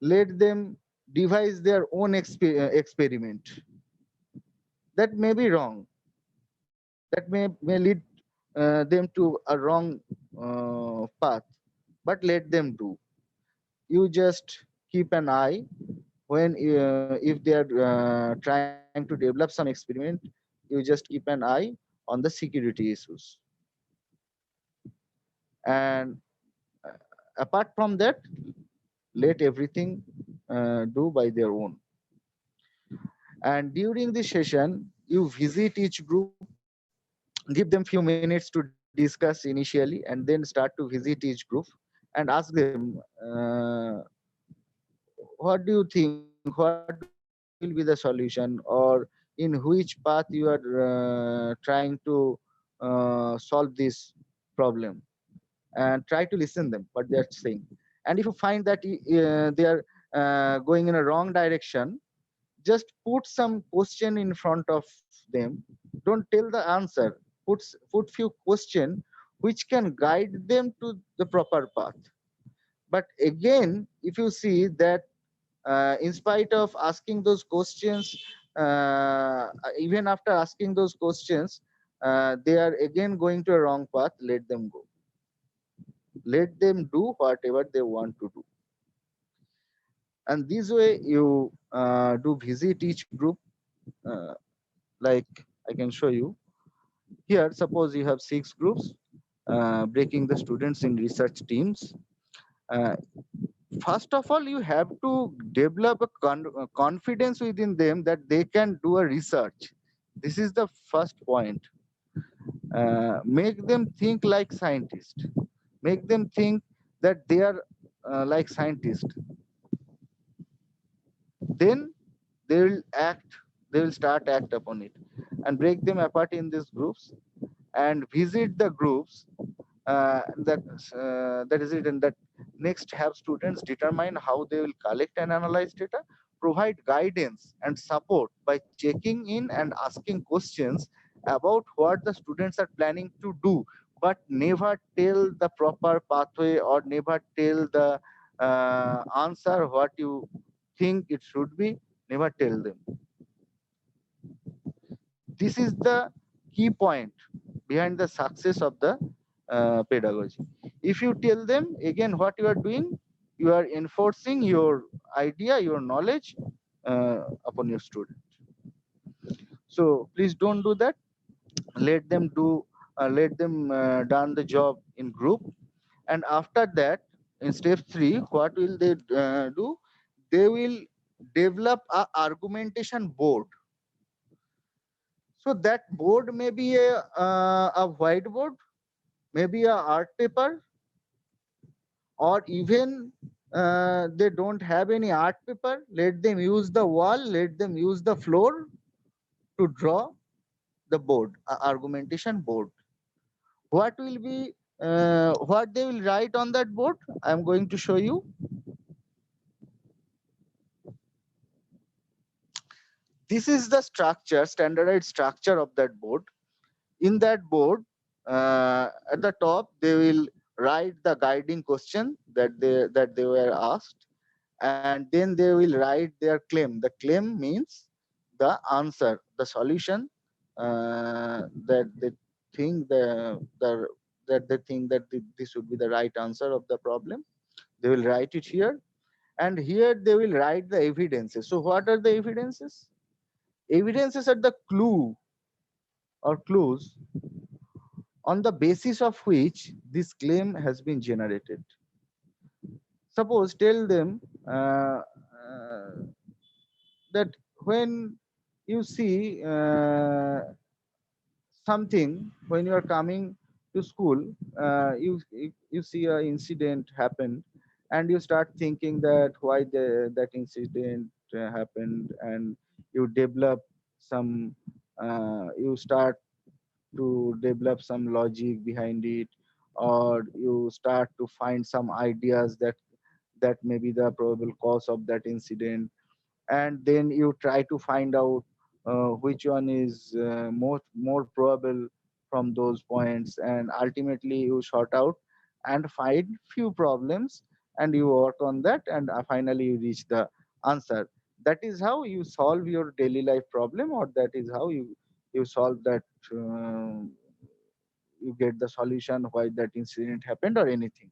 S1: Let them devise their own experiment. That may be wrong. That may lead them to a wrong path. But let them do. You just keep an eye when, if they are trying to develop some experiment, you just keep an eye on the security issues. And apart from that, let everything do by their own. And during the session, you visit each group, give them few minutes to discuss initially, and then start to visit each group and ask them, what do you think, what will be the solution, or in which path you are trying to solve this problem, and try to listen them what they are saying. And if you find that they are going in a wrong direction, just put some question in front of them. Don't tell the answer. Put few question which can guide them to the proper path. But again, if you see that in spite of asking those questions, even after asking those questions, they are again going to a wrong path, let them go. Let them do whatever they want to do. And this way you do visit each group. uh, like, I can show you here. Suppose you have 6 groups, breaking the students in research teams. uh, First of all, you have to develop a confidence within them that they can do a research. This is the first point. Make them think like scientists. Make them think that they are like scientists. Then they will act. They will start act upon it. and break them apart in these groups and visit the groups that is it, and that next have students determine how they will collect and analyze data, provide guidance and support by checking in and asking questions about what the students are planning to do, but never tell the proper pathway or never tell the answer what you think it should be. Never tell them. This is the key point behind the success of the pedagogy. If you tell them, again, what you are doing, you are enforcing your idea, your knowledge upon your student. So please don't do that. Let them done the job in group, and after that, in step 3, what will they do? They will develop a argumentation board. So that board may be a whiteboard, maybe a art paper, or even they don't have any art paper. Let them use the wall, let them use the floor to draw the board, argumentation board. What will be what they will write on that board? I'm going to show you. This is the structure, standardized structure of that board. In that board, at the top, they will write the guiding question that they were asked, and then they will write their claim. The claim means the answer, the solution that they think that they think that this would be the right answer of the problem. They will write it here, and here they will write the evidences. So what are the evidences? Evidences are the clue or clues on the basis of which this claim has been generated. Suppose tell them that when you see something, when you are coming to school, you see an incident happen, and you start thinking that why that incident happened, and you develop some you start to develop some logic behind it, or you start to find some ideas that may be the probable cause of that incident, and then you try to find out which one is more probable from those points, and ultimately you sort out and find few problems, and you work on that, and finally you reach the answer. That is how you solve your daily life problem, or that is how you solve that, you get the solution why that incident happened or anything.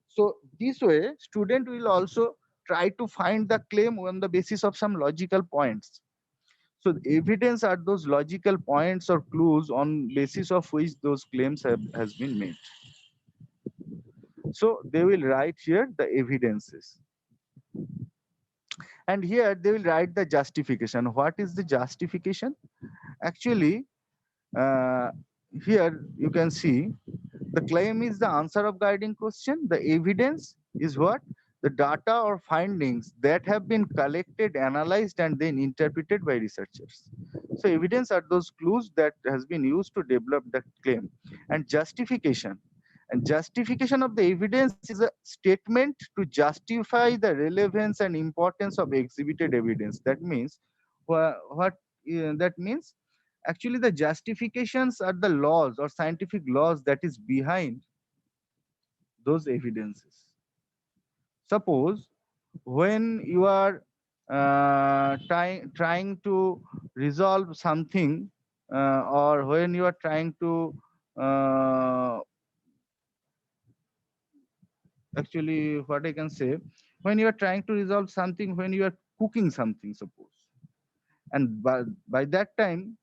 S1: So this way, student will also try to find the claim on the basis of some logical points. So the evidence are those logical points or clues on basis of which those claims has been made. So they will write here the evidences. And here they will write the justification. What is the justification? Actually, uh, here you can see the claim is the answer of guiding question. The evidence is what? The data or findings that have been collected, analyzed, and then interpreted by researchers. So evidence are those clues that has been used to develop the claim. And justification. And justification of the evidence is a statement to justify the relevance and importance of exhibited evidence. That means what that means? Actually, the justifications are the laws or scientific laws that is behind those evidences. Suppose when you are trying to resolve something, or when you are trying to uh, actually, what I can say, when you are trying to resolve something, when you are cooking something, suppose, and by that time,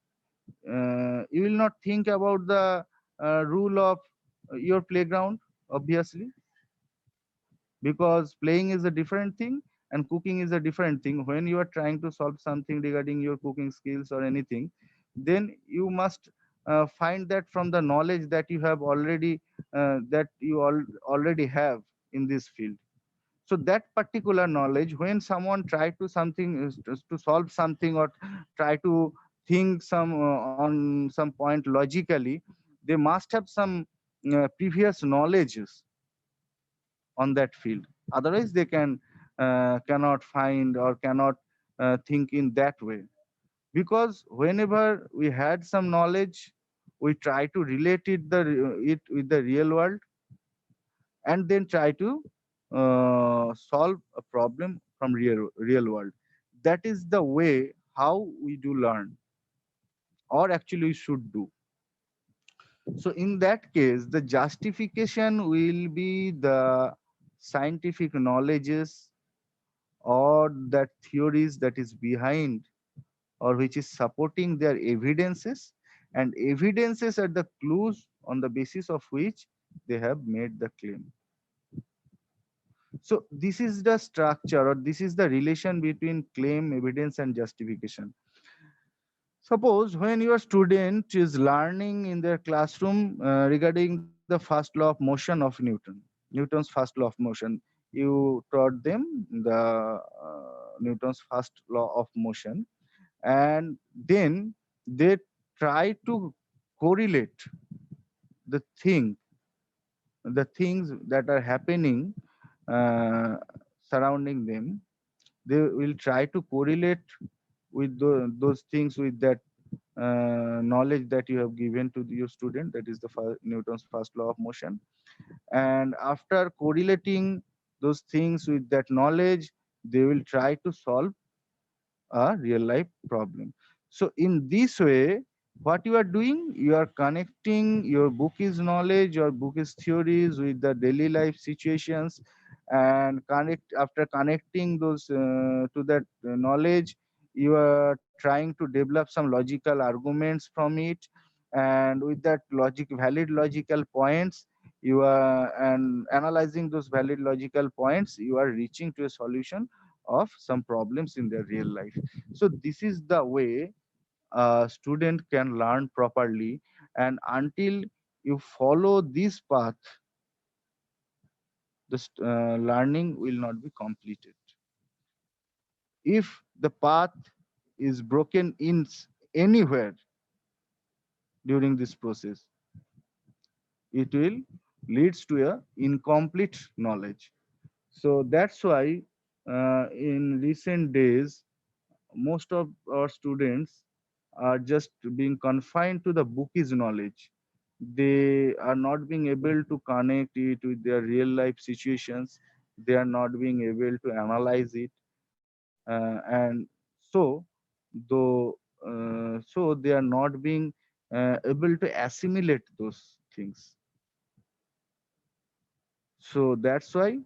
S1: you will not think about the rule of your playground, obviously, because playing is a different thing and cooking is a different thing. When you are trying to solve something regarding your cooking skills or anything, then you must find that from the knowledge that you have already already have in this field. So that particular knowledge, when someone try to something to solve something, or try to think some on some point logically, they must have some previous knowledges on that field. Otherwise, they cannot find or cannot think in that way. Because whenever we had some knowledge, we try to relate it with the real world, and then try to solve a problem from real world. That is the way how we do learn, or actually we should do. So in that case, the justification will be the scientific knowledges or that theories that is behind or which is supporting their evidences, and evidences are the clues on the basis of which they have made the claim. So this is the structure, or this is the relation between claim, evidence, and justification. Suppose when your student is learning in their classroom regarding the first law of motion of Newton's first law of motion, you taught them the Newton's first law of motion, and then they try to correlate the the things that are happening uh, surrounding them. They will try to correlate with those things with that knowledge that you have given to your student, that is the Newton's first law of motion. And after correlating those things with that knowledge, they will try to solve a real life problem. So in this way, what you are doing, you are connecting your book is knowledge or book is theories with the daily life situations, and connect after connecting those to that knowledge, you are trying to develop some logical arguments from it, and with that valid logical points, you are and analyzing those valid logical points, you are reaching to a solution of some problems in their real life. So this is the way a student can learn properly, and until you follow this path, the learning will not be completed. If the path is broken in anywhere during this process, it will leads to a incomplete knowledge. So that's why in recent days, most of our students are just being confined to the bookish knowledge. They are not being able to connect it with their real life situations. They are not being able to analyze it, and so so they are not being able to assimilate those things. So that's why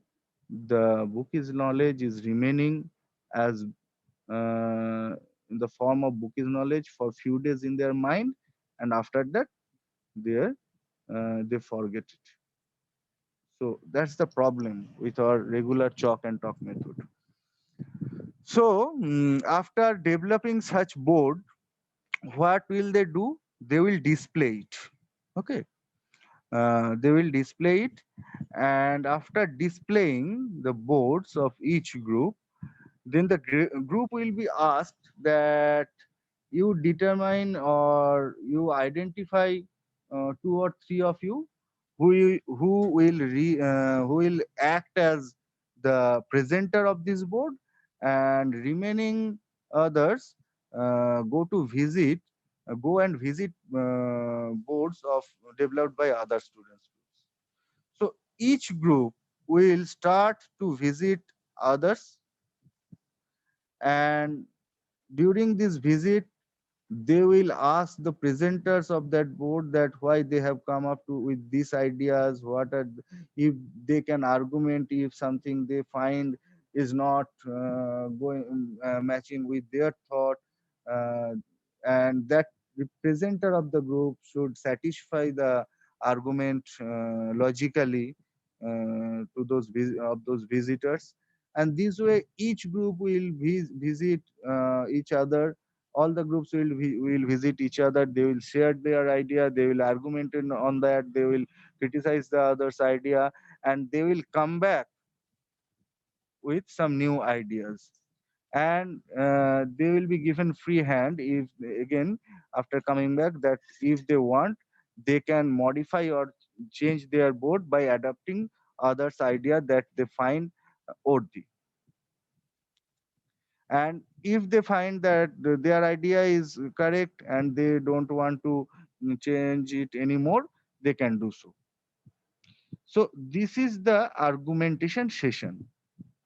S1: the bookish knowledge is remaining as in the form of bookish knowledge for few days in their mind, and after that they forget it. So that's the problem with our regular chalk and talk method. So after developing such board, what will they do? They will display it. Okay, they will display it, and after displaying the boards of each group, then the group will be asked that you determine or you identify two or three of you who will act as the presenter of this board, and remaining others go and visit boards of developed by other students. So each group will start to visit others, and during this visit they will ask the presenters of that board that why they have come up to with these ideas, what are if they can argument if something they find is not going matching with their thought, uh, and that the presenter of the group should satisfy the argument logically to of those visitors. And this way each group will visit each other. All the groups will visit each other, they will share their idea, they will argument on that, they will criticize the other's idea, and they will come back with some new ideas. and they will be given free hand if, again, after coming back, that if they want, they can modify or change their board by adapting others idea that they find worthy. And if they find that their idea is correct and they don't want to change it anymore, they can do so. So this is the argumentation session.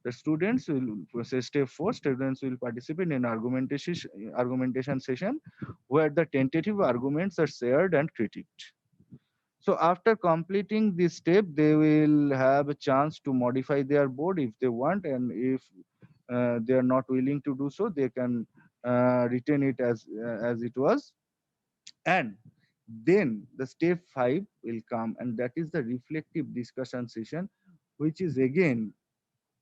S1: The students will say step 4, students will participate in argumentation session where the tentative arguments are shared and critiqued. So after completing this step, they will have a chance to modify their board if they want, and if they are not willing to do so, they can retain it as it was. And then the step 5 will come, and that is the reflective discussion session, which is again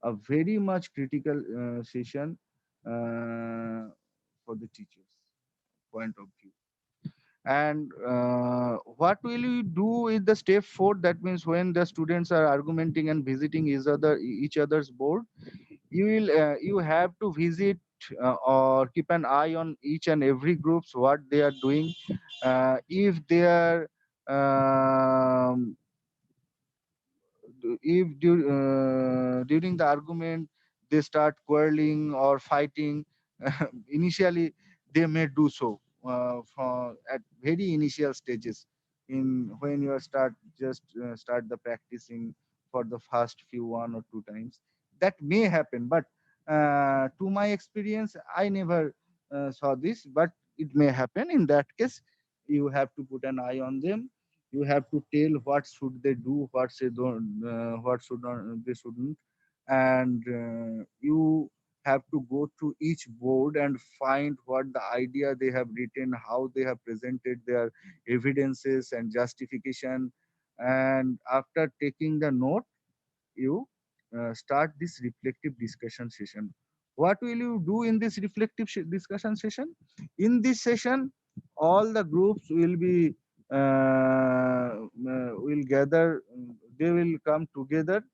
S1: a very much critical session for the teachers point of view. And what will you do with the step 4? That means when the students are argumenting and visiting each other's board, you have to visit or keep an eye on each and every groups what they are doing. If they are um, if during the argument they start quarreling or fighting, initially they may do so at very initial stages, in when you start just start the practicing for the first few 1 or 2 times. That may happen, but to my experience I never saw this, but it may happen. In that case, you have to put an eye on them. You have to tell what should they do, what they don't, what should not, they shouldn't. And you have to go through each board and find what the idea they have written, how they have presented their evidences and justification. And after taking the note, you start this reflective discussion session. What will you do in this reflective discussion session? In this session, all the groups will be will gather. They will come together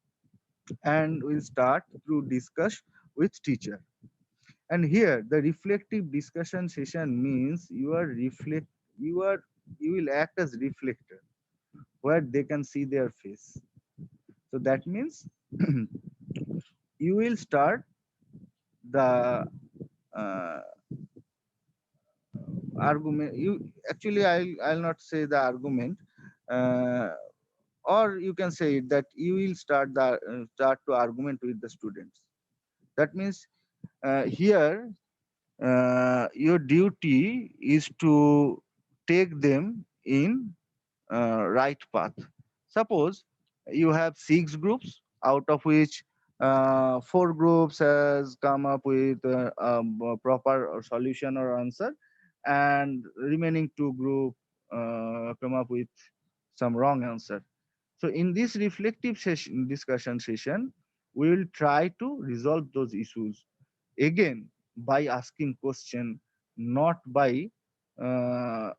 S1: and will start to discuss with teacher. And here, the reflective discussion session means you are you will act as reflector where they can see their face. So that means you will start the uh, argument. You actually, I'll not say the argument, uh, or you can say that you will start to argument with the students. That means here your duty is to take them in right path. Suppose you have 6 groups, out of which 4 groups has come up with a proper solution or answer, and remaining 2 group come up with some wrong answer. So in this reflective session, discussion session, we will try to resolve those issues again by asking question, not by uh,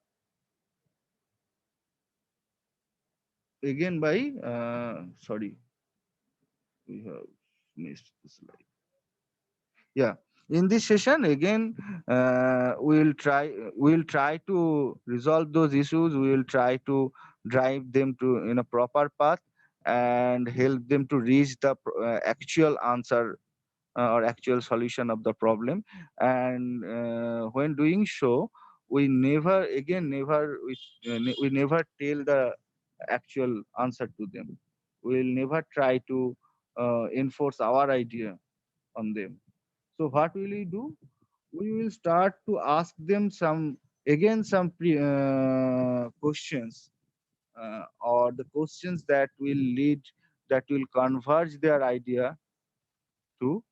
S1: again by sorry, we have missed the slide. Yeah, in this session again, we'll try to resolve those issues. We will try to drive them to in a proper path and help them to reach the actual answer or actual solution of the problem. And when doing so, we never again never we never tell the actual answer to them. We will never try to enforce our idea on them. So what will we do? We will start to ask them some again some questions, or the questions that will lead, that will converge their idea to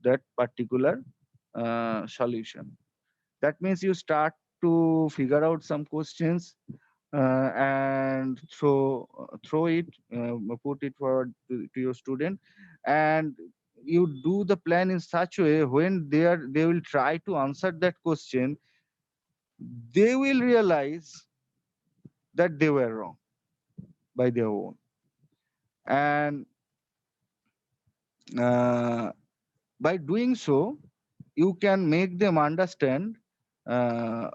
S1: that particular solution. That means you start to figure out some questions and throw it, put it forward to your student, and you do the plan in such a way when they will try to answer that question, they will realize that they were wrong by their own. And by doing so, you can make them understand uh,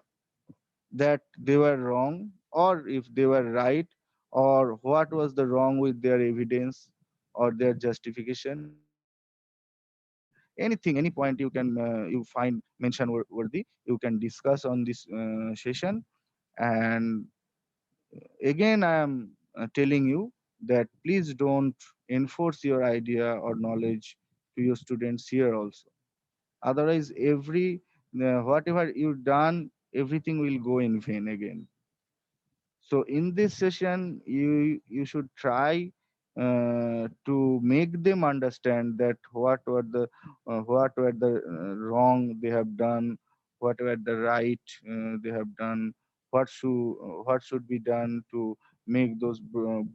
S1: that they were wrong, or if they were right, or what was the wrong with their evidence or their justification. Anything, any point you can you find mention worthy, you can discuss on this session. And again, I am telling you that please don't enforce your idea or knowledge to your students here also. Otherwise, every whatever you done, everything will go in vain again. So in this session, you should try to make them understand that what were the wrong they have done, what were the right they have done, what should be done to make those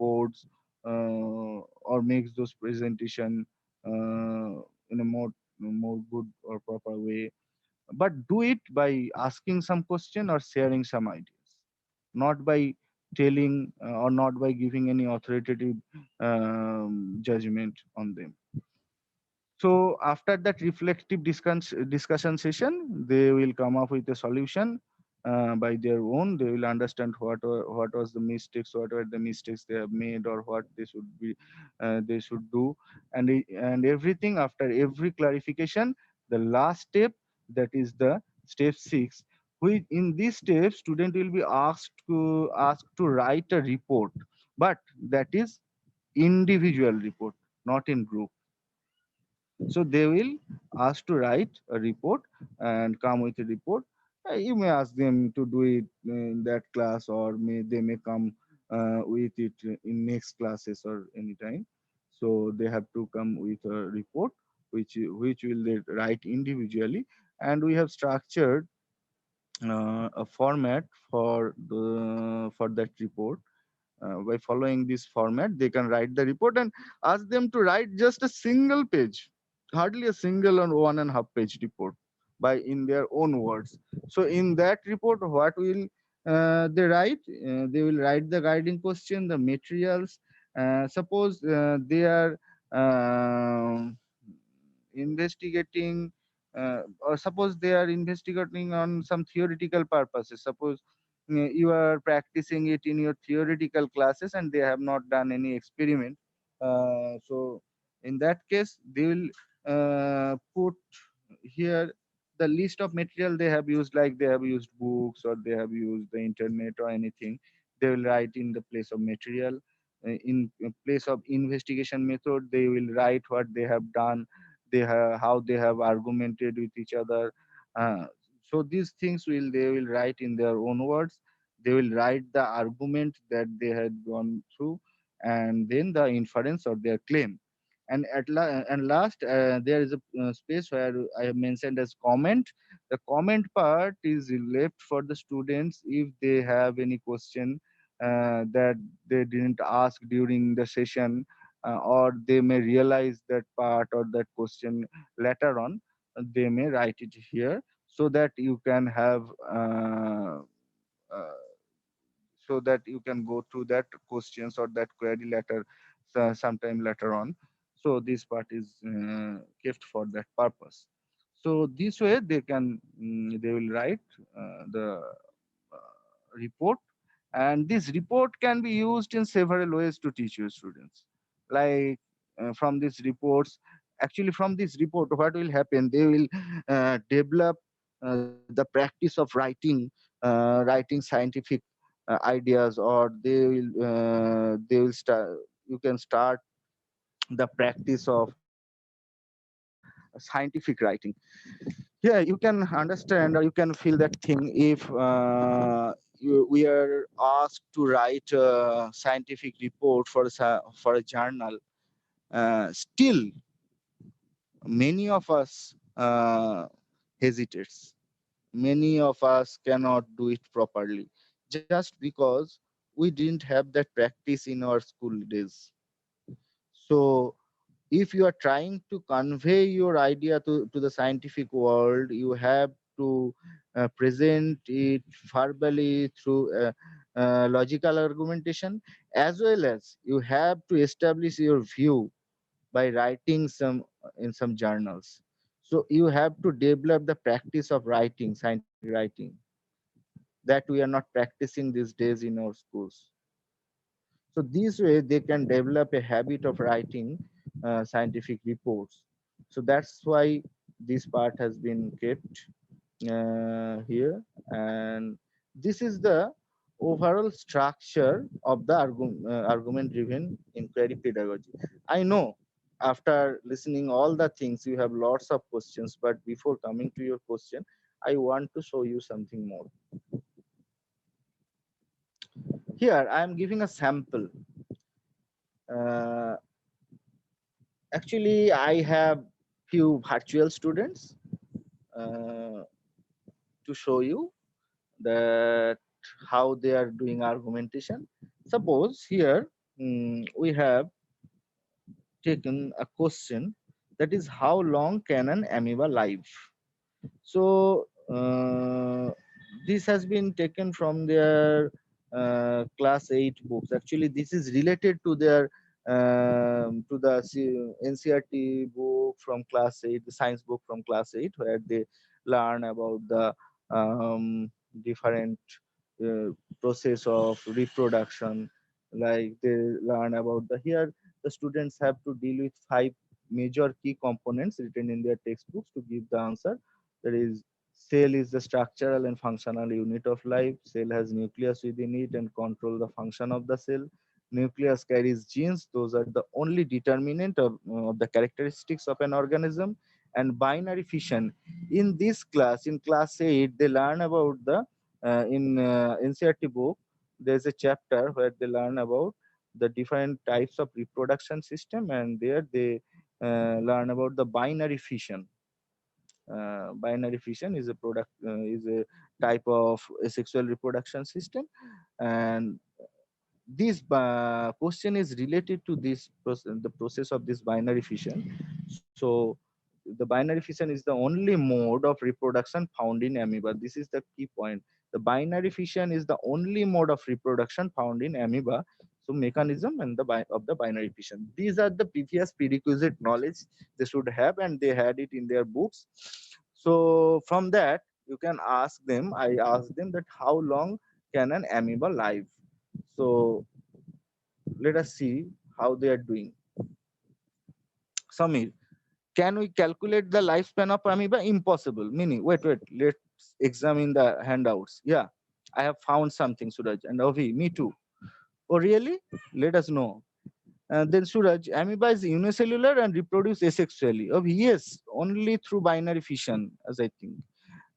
S1: boards or make those presentation in a more good or proper way. But do it by asking some question or sharing some ideas, not by telling or not by giving any authoritative judgment on them. So after that reflective discussion session, they will come up with a solution by their own. They will understand what was the mistakes, what were the mistakes they have made, or what they should do, and everything. After every clarification, the last step, that is the step 6. Which in this step, student will be asked to write a report, but that is individual report, not in group. So they will ask to write a report and come with a report. You may ask them to do it in that class, or they may come with it in next classes or anytime. So they have to come with a report, which will they write individually, and we have structured a format for that report. By following this format, they can write the report, and ask them to write just a single page, hardly a single or 1.5 page report by in their own words. So in that report, what will they write? They will write the guiding question, the materials. Suppose they are um investigating, or suppose they are investigating on some theoretical purposes. Suppose you are practicing it in your theoretical classes and they have not done any experiment. So in that case, they will put here the list of material they have used, like they have used books or they have used the internet or anything. They will write in the place of material. In place of investigation method, they will write what they have done, how they have argumented with each other. uh, so these things they will write in their own words. They will write the argument that they had gone through, and then the inference or their claim. And and last, there is a space where I have mentioned as comment. The comment part is left for the students if they have any question that they didn't ask during the session, or they may realize that part or that question later on. They may write it here, so that you can have uh, so that you can go through that questions or that query later, sometime later on. So this part is kept for that purpose. So this way they will write the report, and this report can be used in several ways to teach your students. Like from these reports, actually from this report, what will happen, they will develop the practice of writing scientific ideas, or they will start, you can start the practice of scientific writing. Yeah, you can understand or you can feel that thing if we are asked to write a scientific report for a journal. Still, many of us hesitates. Many of us cannot do it properly, just because we didn't have that practice in our school days. So if you are trying to convey your idea to the scientific world, you have to present it verbally through logical argumentation, as well as you have to establish your view by writing some in some journals. So you have to develop the practice of writing, scientific writing, that we are not practicing these days in our schools. So this way they can develop a habit of writing scientific reports. So that's why this part has been kept here, and this is the overall structure of the argument driven inquiry pedagogy. I know after listening all the things you have lots of questions, but before coming to your question, I want to show you something more. Here I am giving a sample. uh, Actually I have few virtual students uh, to show you that how they are doing argumentation. Suppose here we have taken a question, that is how long can an amoeba live. So this has been taken from their class 8 books. Actually, this is related to their to the NCRT book from class 8, the science book from class 8, where they learn about the um, different uh, process of reproduction. Like they learn about the here the students have to deal with 5 major key components written in their textbooks to give the answer. That is, cell is the structural and functional unit of life. Cell has nucleus within it and control the function of the cell. Nucleus carries genes. Those are the only determinant of the characteristics of an organism. And binary fission. In this class, in class 8, they learn about the, in NCRT book, there's a chapter where they learn about the different types of reproduction system, and there they learn about the binary fission. Binary fission is a product is a type of asexual reproduction system, and this question is related to this the process of this binary fission. So the binary fission is the only mode of reproduction found in amoeba. This is the key point. The binary fission is the only mode of reproduction found in amoeba. So mechanism and the of the binary fission, these are the previous prerequisite knowledge they should have, and they had it in their books. So from that you can ask them, I asked them that how long can an amoeba live. So let us see how they are doing. Samir, can we calculate the lifespan of amoeba? Impossible. Meaning, wait, let's examine the handouts. Yeah, I have found something, Suraj. And Avi, me too. Oh, really? Let us know. And then Suraj, amoeba is unicellular and reproduce asexually. Avi, yes, only through binary fission, as I think.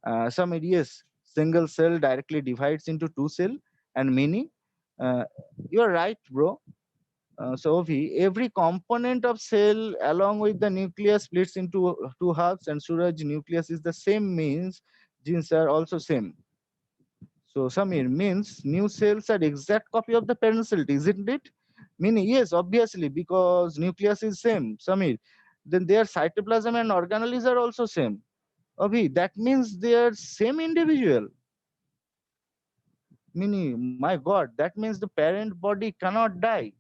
S1: Samir, yes, single cell directly divides into two cell, and many. Uh, you are right, bro. So every component of cell along with the nucleus splits into two halves, and Suraj nucleus is the same, means genes are also same. So Samir, means new cells are exact copy of the parent cell, isn't it? Meaning yes, obviously, because nucleus is same. Samir, then their cytoplasm and organelles are also same. That means they are same individual. Meaning, my God, that means the parent body cannot die.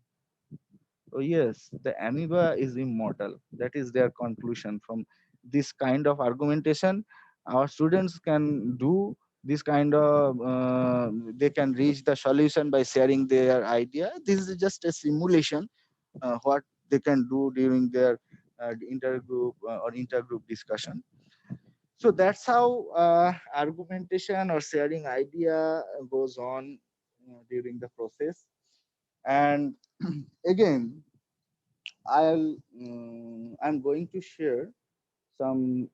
S1: Oh, yes, the amoeba is immortal. That is their conclusion from this kind of argumentation. Our students can do this kind of, they can reach the solution by sharing their idea. This is just a simulation, what they can do during their intergroup or intergroup discussion. So that's how argumentation or sharing idea goes on during the process. And again, I'm going to share some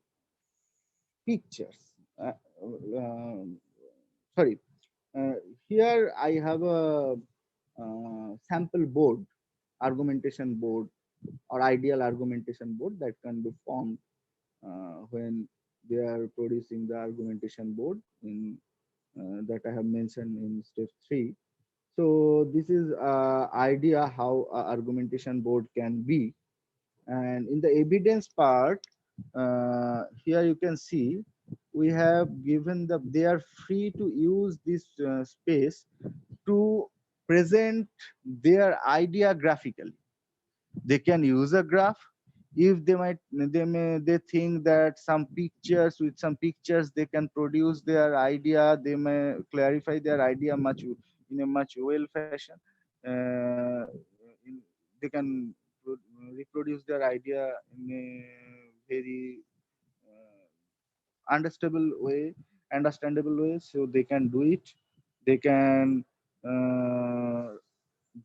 S1: pictures. Um Sorry, uh, here I have a sample board, argumentation board, or ideal argumentation board that can be formed when they are producing the argumentation board in that I have mentioned in step 3. So this is idea how a argumentation board can be. And in the evidence part, here you can see we have given they are free to use this space to present their idea graphically. They can use a graph, if they think that some pictures they can produce their idea, they may clarify their idea in a much well fashion. They can reproduce their idea in a very understandable way, so they can do it. They can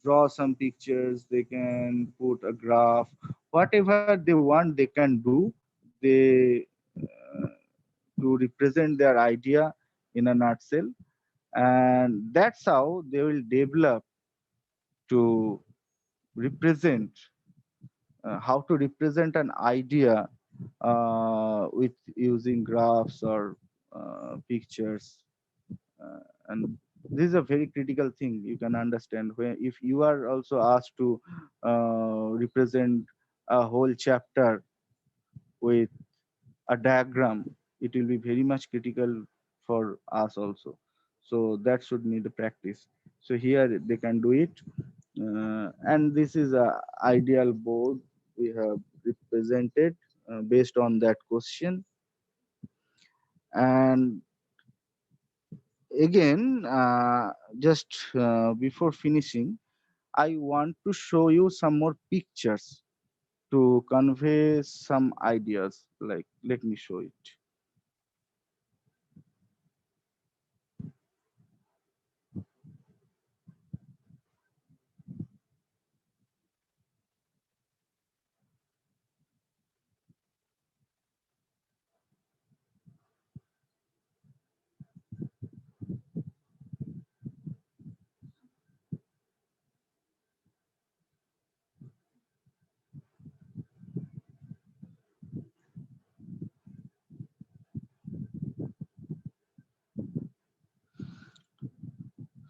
S1: draw some pictures, they can put a graph, whatever they want they can do. They uh, to represent their idea in a nutshell, and that's how they will develop to represent how to represent an idea with using graphs or pictures. And this is a very critical thing you can understand where if you are also asked to represent a whole chapter with a diagram, it will be very much critical for us also. So that should need a practice. So here they can do it. And this is a ideal board we have represented based on that question. And again, just before finishing, I want to show you some more pictures to convey some ideas. Like, let me show it.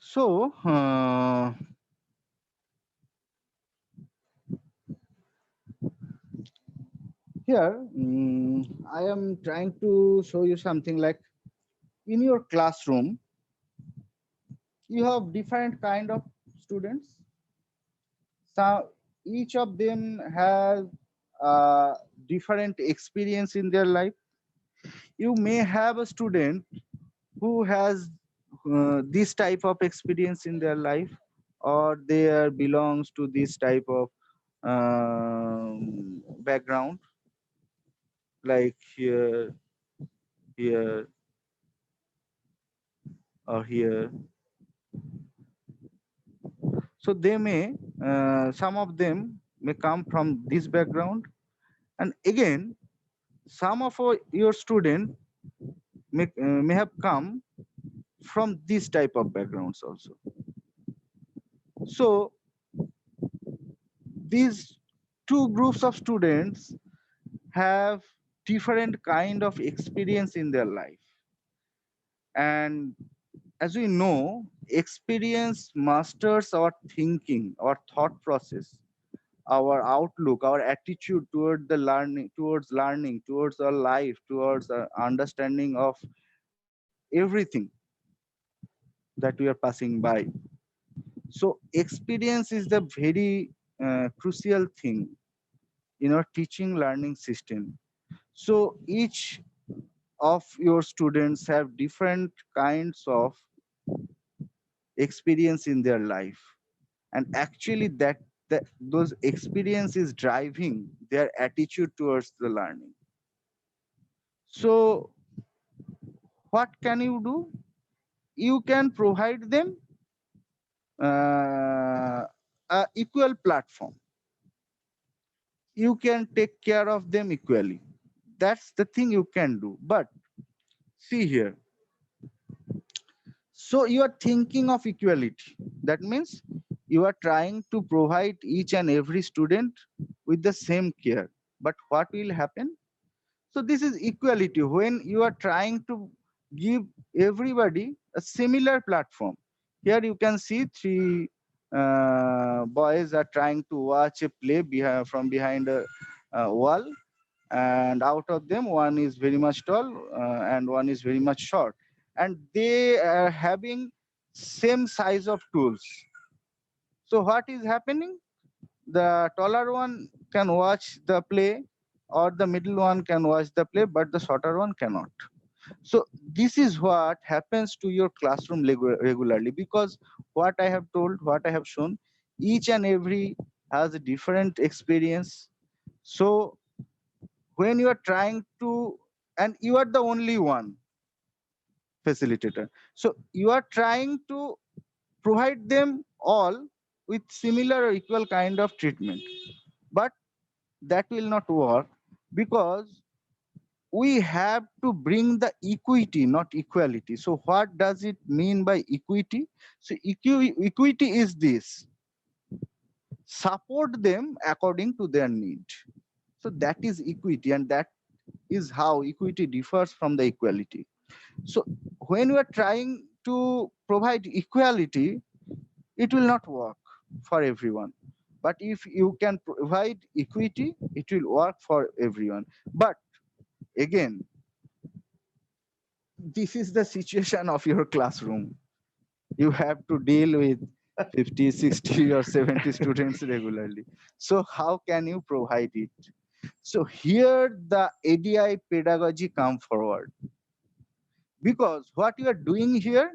S1: So, here I am trying to show you something like in your classroom, you have different kind of students. So each of them has different experience in their life. You may have a student who has this type of experience in their life, or they belongs to this type of background, like here or here. So they may some of them may come from this background, and again some of your student may have come from this type of backgrounds also. So these two groups of students have different kind of experience in their life. And as we know, experience masters our thinking, our thought process, our outlook, our attitude toward the learning, towards our life, towards our understanding of everything that we are passing by. So experience is the very crucial thing in our teaching learning system. So each of your students have different kinds of experience in their life, and actually those experience is driving their attitude towards the learning. So what can you do? You can provide them a equal platform. You can take care of them equally. That's the thing you can do. But see here, so you are thinking of equality. That means you are trying to provide each and every student with the same care. But what will happen? So this is equality when you are trying to give everybody a similar platform. Here you can see three boys are trying to watch a play from behind a wall, and out of them one is very much tall and one is very much short, and they are having same size of tools. So what is happening? The taller one can watch the play, or the middle one can watch the play, but the shorter one cannot. So this is what happens to your classroom regularly, because what I have told, what I have shown, each and every has a different experience. So when you are trying to, and you are the only one facilitator, so you are trying to provide them all with similar or equal kind of treatment, but that will not work, because we have to bring the equity, not equality. So what does it mean by equity? So equity is this: support them according to their need. So that is equity, and that is how equity differs from the equality. So when we are trying to provide equality, it will not work for everyone. But if you can provide equity, it will work for everyone. But again, this is the situation of your classroom. You have to deal with 50, 60, or 70 students regularly. So how can you provide it? So here the ADI pedagogy come forward, because what you are doing here,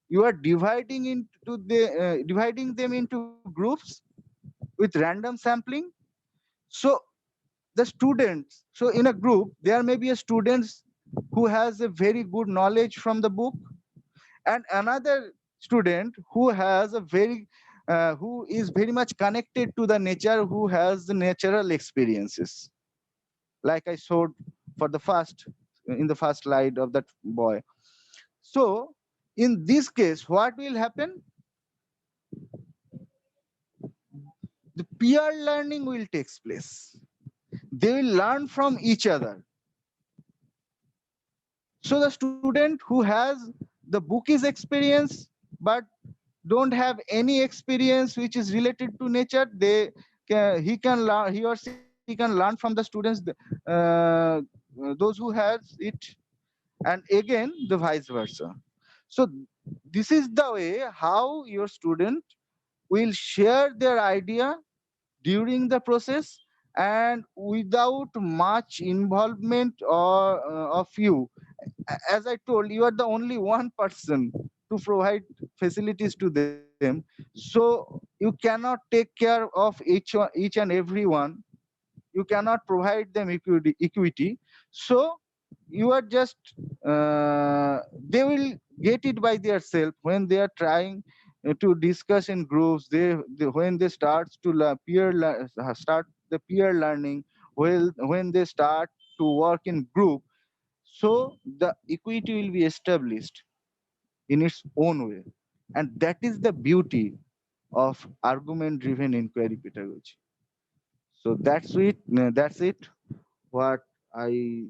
S1: you are dividing them into groups with random sampling. So the students, so in a group there may be a students who has a very good knowledge from the book, and another student who has a very who is very much connected to the nature, who has the natural experiences, like I showed for the first, in the first slide of that boy. So in this case, what will happen? The peer learning will take place. They will learn from each other. So the student who has the bookish experience but don't have any experience which is related to nature, he can learn, he or she can learn from the students, uh, those who has it, and again the vice versa. So this is the way how your student will share their idea during the process, and without much involvement or of you. As I told, you are the only one person to provide facilities to them. So you cannot take care of each and every one. You cannot provide them equity. So you are just they will get it by themselves when they are trying to discuss in groups. They when they start to start the peer learning, when they start to work in group, so the equity will be established in its own way. And that is the beauty of argument driven inquiry pedagogy. So that's it what I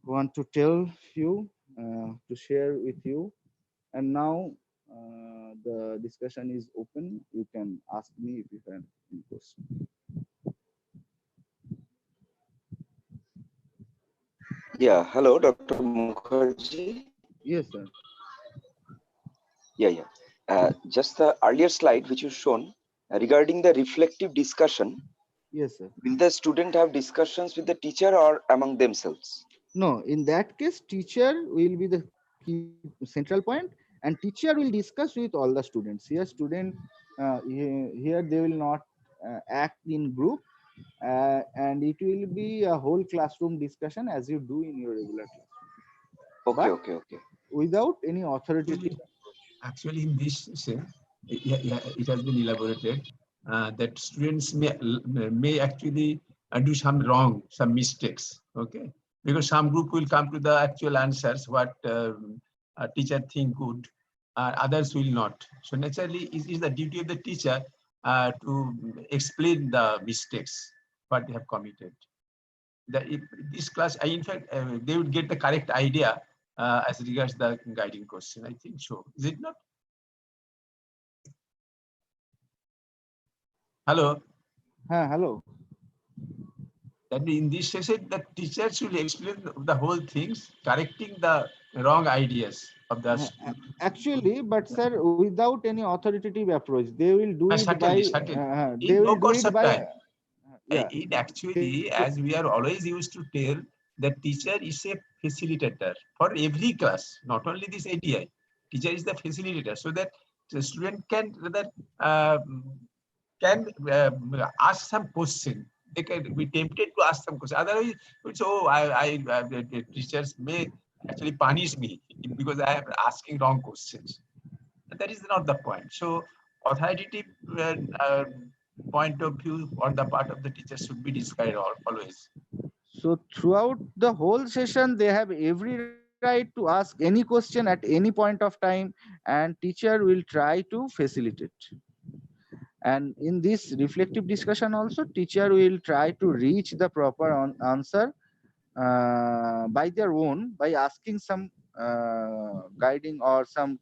S1: want to tell you, to share with you. And now the discussion is open. You can ask me if you have any question.
S3: Yeah, hello, Dr. Mukherjee.
S1: Yes, sir.
S3: Yeah. Just the earlier slide which you shown regarding the reflective discussion,
S1: Yes, sir.
S3: will the student have discussions with the teacher or among themselves?
S1: No, in that case, teacher will be the key central point, and teacher will discuss with all the students. Here, here they will not act in group, and it will be a whole classroom discussion as you do in your regular classroom, but
S3: Okay.
S1: without any authoritative.
S4: Actually, in this sense, it has been elaborated that students may actually do some wrong, some mistakes. Okay, because some group will come to the actual answers what a teacher think good, others will not. So naturally, it is the duty of the teacher to explain the mistakes what they have committed. If this class, in fact, they would get the correct idea as regards the guiding question. I think so. Is it not? Hello.
S1: Hello.
S4: That in this session, the teacher should explain the whole things, correcting the wrong ideas of the student.
S1: Actually, but sir, without any authoritative approach, they will do it by
S4: Certainly.
S1: they
S4: In
S1: will
S4: no
S1: do
S4: course
S1: it
S4: of
S1: by
S4: time.
S1: Yeah.
S4: Actually, as we are always used to tell, the teacher is a facilitator for every class, not only this ADI. Teacher is the facilitator, so that the student can rather ask some question. They can be tempted to ask some question. Otherwise, it's, oh, the teachers may actually punish me because I am asking wrong questions. And that is not the point. So, authoritative point of view on the part of the teacher should be discussed always.
S1: So throughout the whole session, they have every right to ask any question at any point of time, and teacher will try to facilitate. And in this reflective discussion also, teacher will try to reach the proper answer by their own, by asking some guiding or some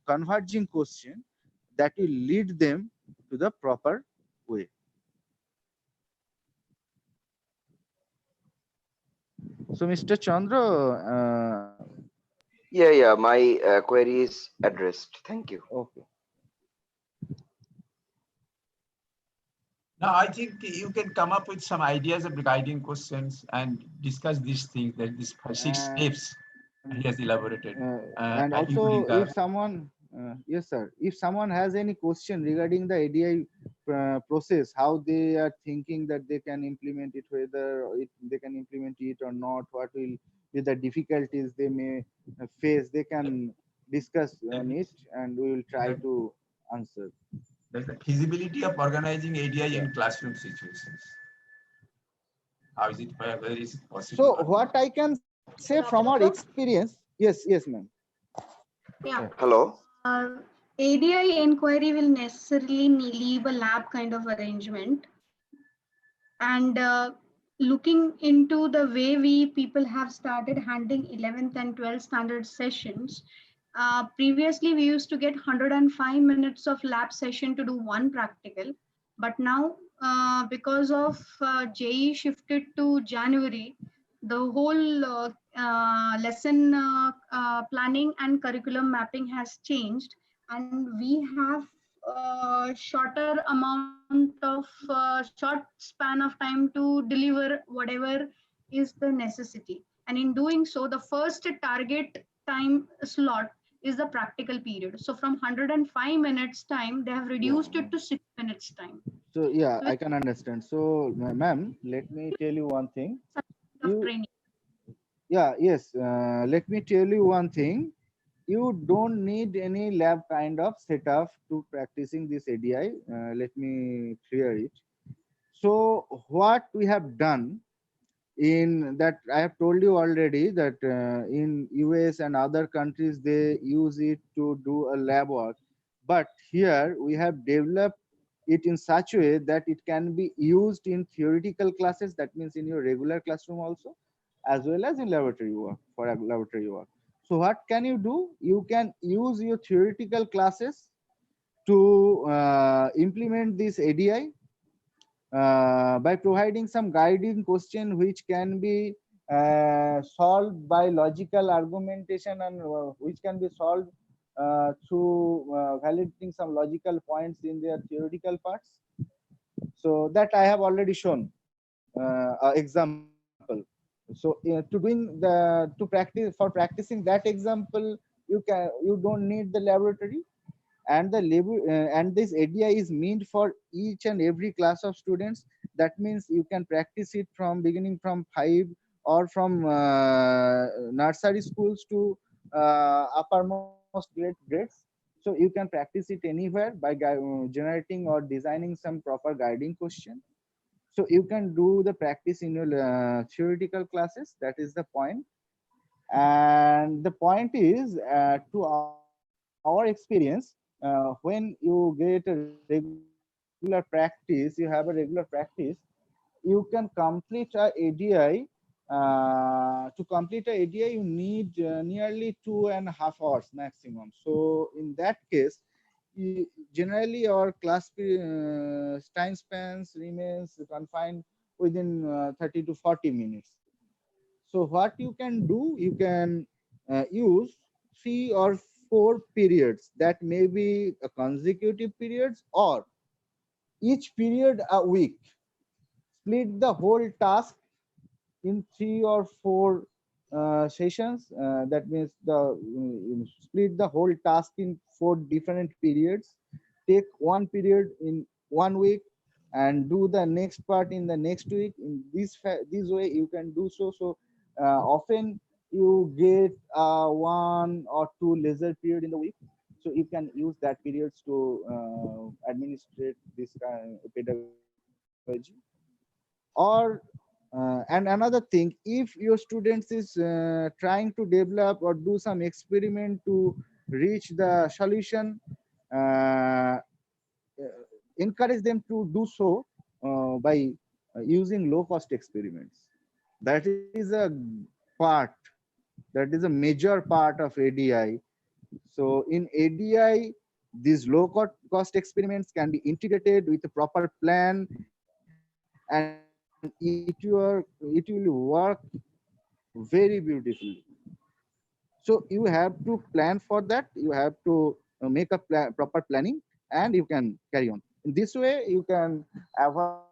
S1: converging question that will lead them to the proper way. So Mr. Chandra,
S3: Yeah, my query is addressed. Thank you.
S1: okay.
S4: Now, I think you can come up with some ideas of the guiding questions and discuss these things, that these 6 steps he has elaborated.
S1: And
S4: Including
S1: also, if someone, yes, sir, if someone has any question regarding the ADI process, how they are thinking that they can implement it, whether they can implement it or not, what will be the difficulties they may face, they can discuss on it, and we will try to answer.
S4: there's the feasibility of organizing ADI
S1: Yeah.
S4: in classroom situations. How is it, whether is it possible
S1: So
S4: or
S1: what
S4: not?
S1: I can say from our experience, yes, ma'am.
S5: Yeah.
S3: Hello.
S5: ADI inquiry will necessarily leave a lab kind of arrangement. And looking into the way we people have started handling 11th and 12th standard sessions, previously we used to get 105 minutes of lab session to do one practical. But now, because of JE shifted to January, the whole lesson planning and curriculum mapping has changed, and we have shorter amount of short span of time to deliver whatever is the necessity. And in doing so, the first target time slot is the practical period. So from 105 minutes time, they have reduced it to 6 minutes time.
S1: So yeah,
S5: So
S1: I
S5: it's
S1: can understand. So ma'am, let me tell you one thing.
S5: of
S1: You,
S5: training.
S1: yeah, yes. Let me tell you one thing. You don't need any lab kind of setup to practicing this ADI. Let me clear it. So what we have done in that, I have told you already that in US and other countries they use it to do a lab work, but here we have developed it in such a way that it can be used in theoretical classes, that means in your regular classroom also, as well as in laboratory work, for a laboratory work. So what can you do? You can use your theoretical classes to implement this ADI by providing some guiding question which can be solved by logical argumentation, and which can be solved through validating some logical points in their theoretical parts. So that I have already shown example. So to doing the to practice, for practicing that example, you don't need the laboratory, and the label and this ADI is meant for each and every class of students. That means you can practice it from beginning from 5, or from nursery schools to uppermost grades. So you can practice it anywhere by generating or designing some proper guiding question. So you can do the practice in your theoretical classes. That is the point. And the point is, to our experience, when you get a regular practice, you have a regular practice, you can complete a ADI. To complete a ADI, you need nearly 2.5 hours maximum. So in that case, generally our class time spans remains confined within 30 to 40 minutes. So what you can do, you can use 3 or 4 periods that may be consecutive periods, or each period a week. Split the whole task in 3 or 4 sessions. That means split the whole task in 4 different periods. Take one period in one week and do the next part in the next week. In this way you can do so. So often you get 1 or 2 leisure period in the week. So you can use that periods to administrate this pedagogy. Or and another thing, if your students is trying to develop or do some experiment to reach the solution, uh, encourage them to do so by using low cost experiments. That is a part, that is a major part of ADI. So in ADI, these cost experiments can be integrated with a proper plan, and it will work very beautifully. So you have to plan for that. You have to make a proper planning, and you can carry on. In this way, you can avoid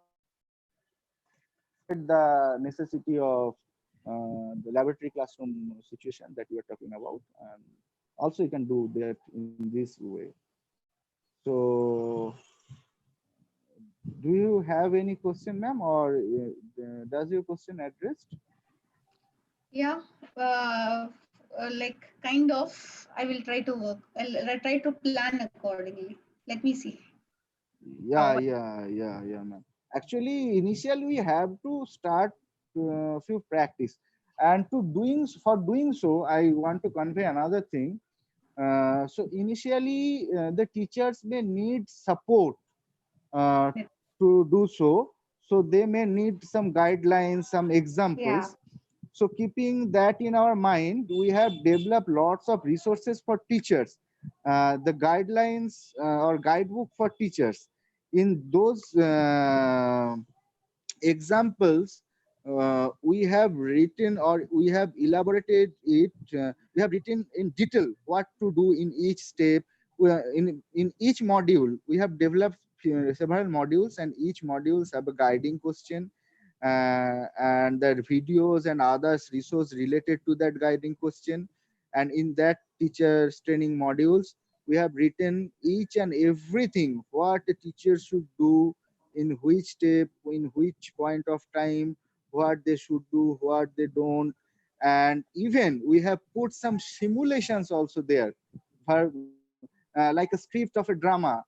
S1: the necessity of the laboratory classroom situation that you are talking about, and also you can do that in this way. So do you have any question, ma'am, or does your question addressed?
S5: Yeah, like kind of. I will try to work. I'll try to plan accordingly. Let me see how.
S1: Yeah, ma'am. Actually, initially we have to start few practice, and for doing so, I want to convey another thing. So initially, the teachers may need support uh, to do so. So they may need some guidelines, some
S5: Yeah,
S1: examples. So keeping that in our mind, we have developed lots of resources for teachers, the guidelines or guidebook for teachers. In those examples, we have written or we have elaborated it. We have written in detail what to do in each step. In each module, we have developed several modules, and each modules have a guiding question, and the videos and others resource related to that guiding question. And in that teachers training modules, we have written each and everything what a teacher should do, in which step, in which point of time, what they should do, what they don't. And even we have put some simulations also there for, like a script of a drama,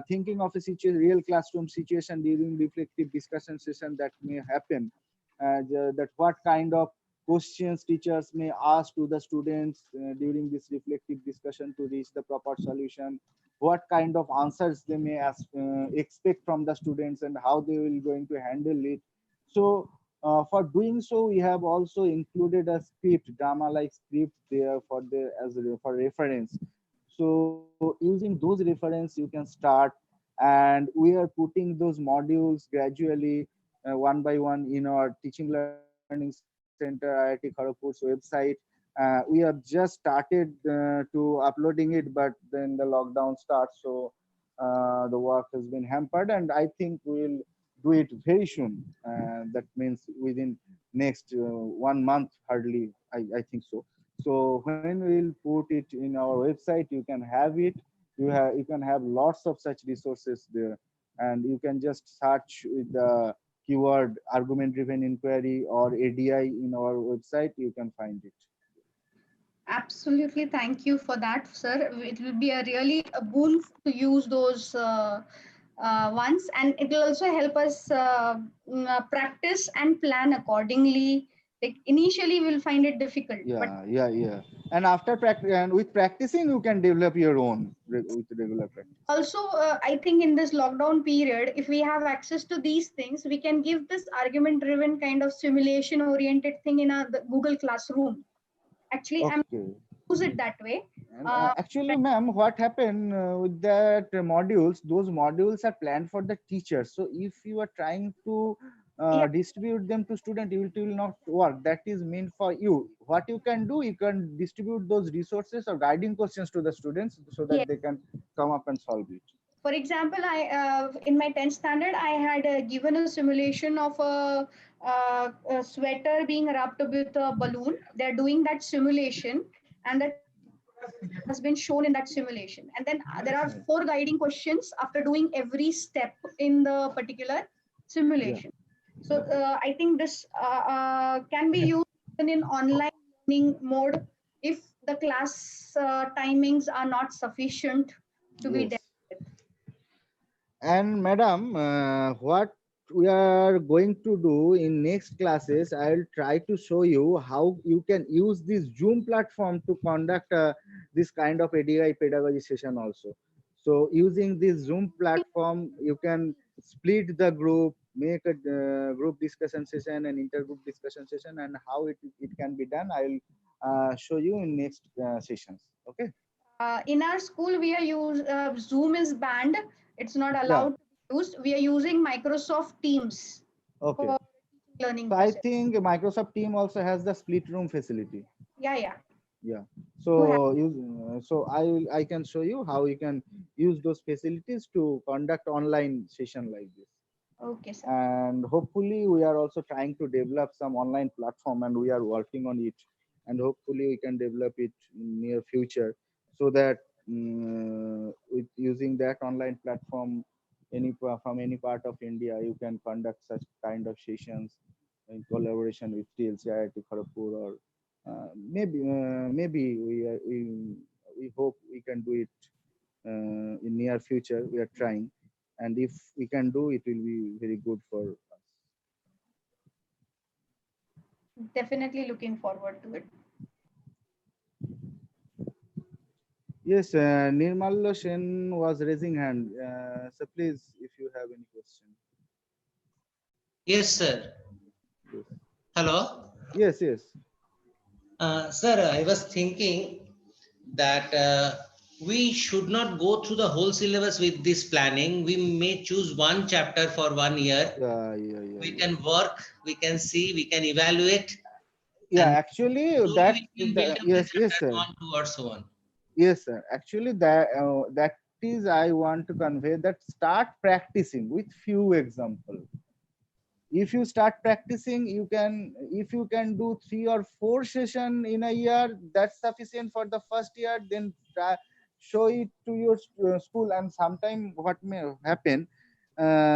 S1: thinking of a real classroom situation during reflective discussion session that may happen, that what kind of questions teachers may ask to the students during this reflective discussion to reach the proper solution, what kind of answers they may expect from the students, and how they will going to handle it. So for doing so, we have also included a script, drama like script there for the for reference. So using those reference, you can start, and we are putting those modules gradually, one by one, in our teaching learning center IIT Kharagpur's website. We have just started to uploading it, but then the lockdown starts, so the work has been hampered, and I think we'll do it very soon. That means within next 1 month, hardly. I think so. So when we'll put it in our website, you can have it. You can have lots of such resources there, and you can just search with the keyword argument driven inquiry or ADI in our website. You can find it.
S5: absolutely. Thank you for that, sir. It will be a really a boon to use those ones, and it will also help us practice and plan accordingly. Like initially, we'll find it difficult, but
S1: Yeah. And after practice, and with practicing, you can develop your own with regular practice.
S5: also I think in this lockdown period, if we have access to these things, we can give this argument driven kind of simulation oriented thing in the Google Classroom. Actually, I'm
S1: Okay.
S5: use it that way.
S1: And
S5: uh,
S1: actually, ma'am, what happened with that modules? Those modules are planned for the teachers. So if you are trying to
S5: yeah,
S1: distribute them to student, it will not work. That is meant for you. What you can do, you can distribute those resources or guiding questions to the students so
S5: yeah,
S1: that they can come up and solve it.
S5: For example, in my 10th standard, I had given a simulation of a sweater being wrapped with a balloon. They're doing that simulation, and the has been shown in that simulation. And then there are 4 guiding questions after doing every step in the particular
S1: Yeah.
S5: simulation. So I think this can be used even in online learning mode if the class timings are not sufficient to be dealt
S1: Yes.
S5: with.
S1: And madam, what we are going to do in next classes, I'll try to show you how you can use this Zoom platform to conduct this kind of ADI pedagogy session also. So using this Zoom platform, you can split the group, make a group discussion session and intergroup discussion session, and how it can be done. I'll show you in next sessions. Okay.
S5: In our school, we are Zoom is banned. It's not
S1: Yeah.
S5: allowed to be used. We are using Microsoft Teams
S1: Okay.
S5: for learning
S1: So I
S5: process.
S1: think Microsoft Team also has the split room facility.
S5: Yeah, yeah.
S1: Yeah.
S5: Do have.
S1: So I can show you how you can use those facilities to conduct online session like this.
S5: Okay, sir.
S1: And hopefully we are also trying to develop some online platform, and we are working on it, and hopefully we can develop it in near future, so that with using that online platform, from any part of India, you can conduct such kind of sessions in collaboration with TLC, IIT Kharagpur, or maybe we hope we can do it in near future. We are trying, and if we can do, it will be very good for us.
S5: Definitely looking forward to it.
S1: Yes, Nirmal Sen was raising hand, so please, if you have any question.
S2: Yes, sir.
S1: Yes,
S2: Hello.
S1: yes.
S2: Sir, I was thinking that we should not go through the whole syllabus with this planning. We may choose one chapter for 1 year. We
S1: Yeah.
S2: can work, we can see, we can evaluate,
S1: Yeah,
S2: and
S1: actually
S2: slowly
S1: that
S2: we will
S1: the,
S2: build up the
S1: yes, yes,
S2: chapter
S1: sir.
S2: one, two, or so on.
S1: Yes, sir. Actually, that is I want to convey, that start practicing with few examples. If you start practicing, you can, if you can do 3 or 4 session in a year, that's sufficient for the first year. Then try, show it to your school. And sometime what may happen,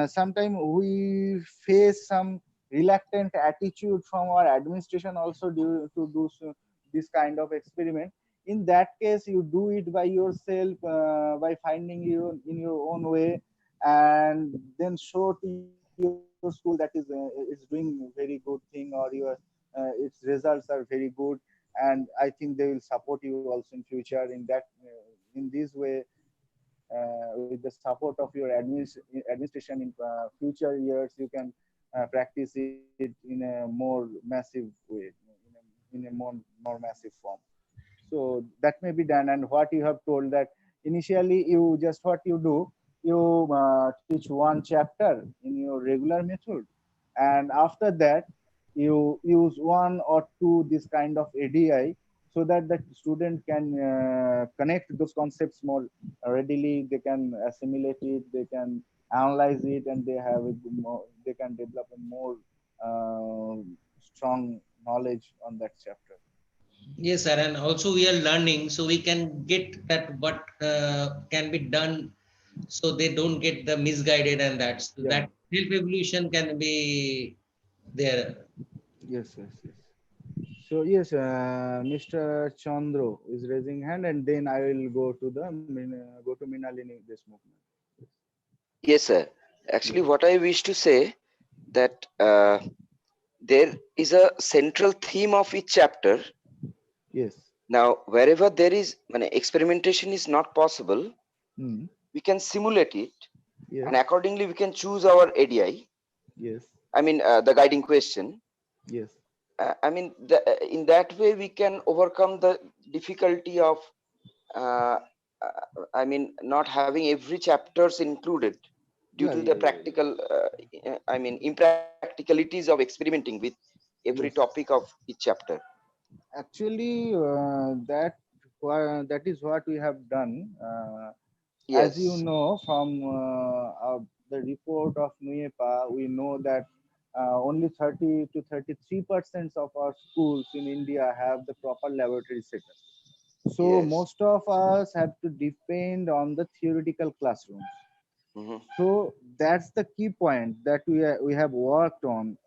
S1: sometime we face some reluctant attitude from our administration also due to do this kind of experiment. In that case, you do it by yourself, by finding you in your own way, and then show to your school that is doing very good thing, or your its results are very good, and I think they will support you also in future. In that in this way, with the support of your administration in future years, you can practice it in a more massive way, in a more massive form. So that may be done. And what you have told, that initially you just what you do, you teach one chapter in your regular method, and after that you use one or two this kind of ADI, so that the student can connect those concepts more readily. They can assimilate it, they can analyze it, and they have a more, they can develop a more strong knowledge on that chapter.
S2: Yes, sir, and also we are learning, so we can get that what can be done, so they don't get the misguided, and that so
S1: Yeah.
S2: that self evolution can be there.
S1: Yes. So yes, Mr. Chandro is raising hand, and then I will go to the go to Minalini this movement.
S3: Yes, sir. Actually,
S1: Yes,
S3: what I wish to say that there is a central theme of each chapter.
S1: yes,
S3: Now, wherever there is experimentation is not possible,
S1: mm.
S3: we can simulate it,
S1: Yes,
S3: and accordingly we can choose our ADI.
S1: yes,
S3: I mean, the guiding question.
S1: yes,
S3: I mean, in that way we can overcome the difficulty of, uh, I mean, not having every chapters included due to the
S1: yeah.
S3: practical, I mean, impracticalities of experimenting with every
S1: Yes.
S3: topic of each chapter.
S1: Actually, that is what we have done. As you
S3: Yes.
S1: know from the report of NUEPA, we know that only 30 to 33% of our schools in India have the proper laboratory setup. So
S3: Yes.
S1: most of us have to depend on the theoretical classroom.
S3: Mhm.
S1: So that's the key point that we have worked on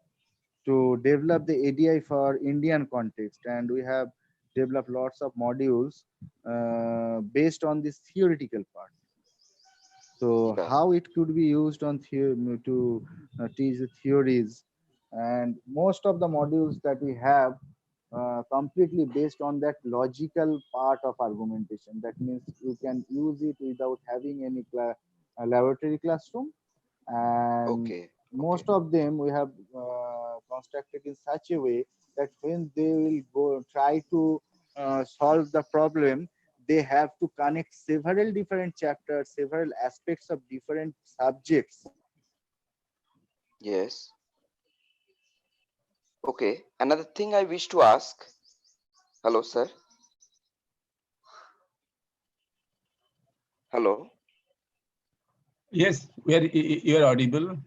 S1: to develop the ADI for Indian context, and we have developed lots of modules based on this theoretical part. So
S3: Yeah.
S1: how it could be used on to teach the theories, and most of the modules that we have completely based on that logical part of argumentation. That means you can use it without having any laboratory classroom, and
S3: Okay. Okay.
S1: most of them we have constructed in such a way that when they will go try to solve the problem, they have to connect several different chapters, several aspects of different subjects.
S3: Yes. Okay. Another thing I wish to ask. Hello, sir. Hello.
S4: Yes, you are audible.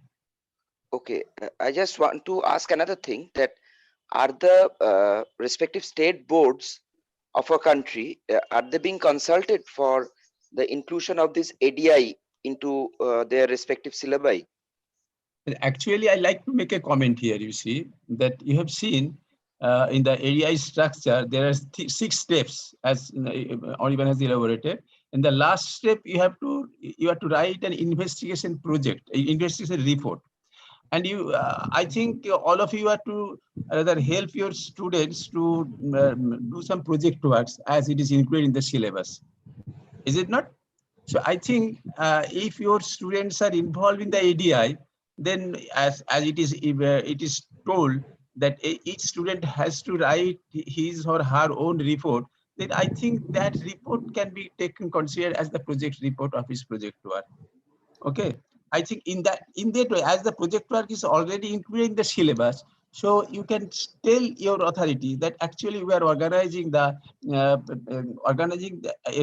S3: Okay. I just want to ask another thing, that are the respective state boards of a country, are they being consulted for the inclusion of this ADI into their respective syllabi?
S4: Actually, I like to make a comment here. You see that you have seen in the ADI structure, there are 6 steps, as Oliver has elaborated. In the last step, you have to write an investigation project, investigation report. And I think all of you are to rather help your students to do some project works as it is included in the syllabus. Is it not? So I think if your students are involved in the ADI, then as it is told that each student has to write his or her own report, then I think that report can be taken considered as the project report of his project work. Okay, I think in that way, as the project work is already included in the syllabus, so you can tell your authority that actually we are organizing the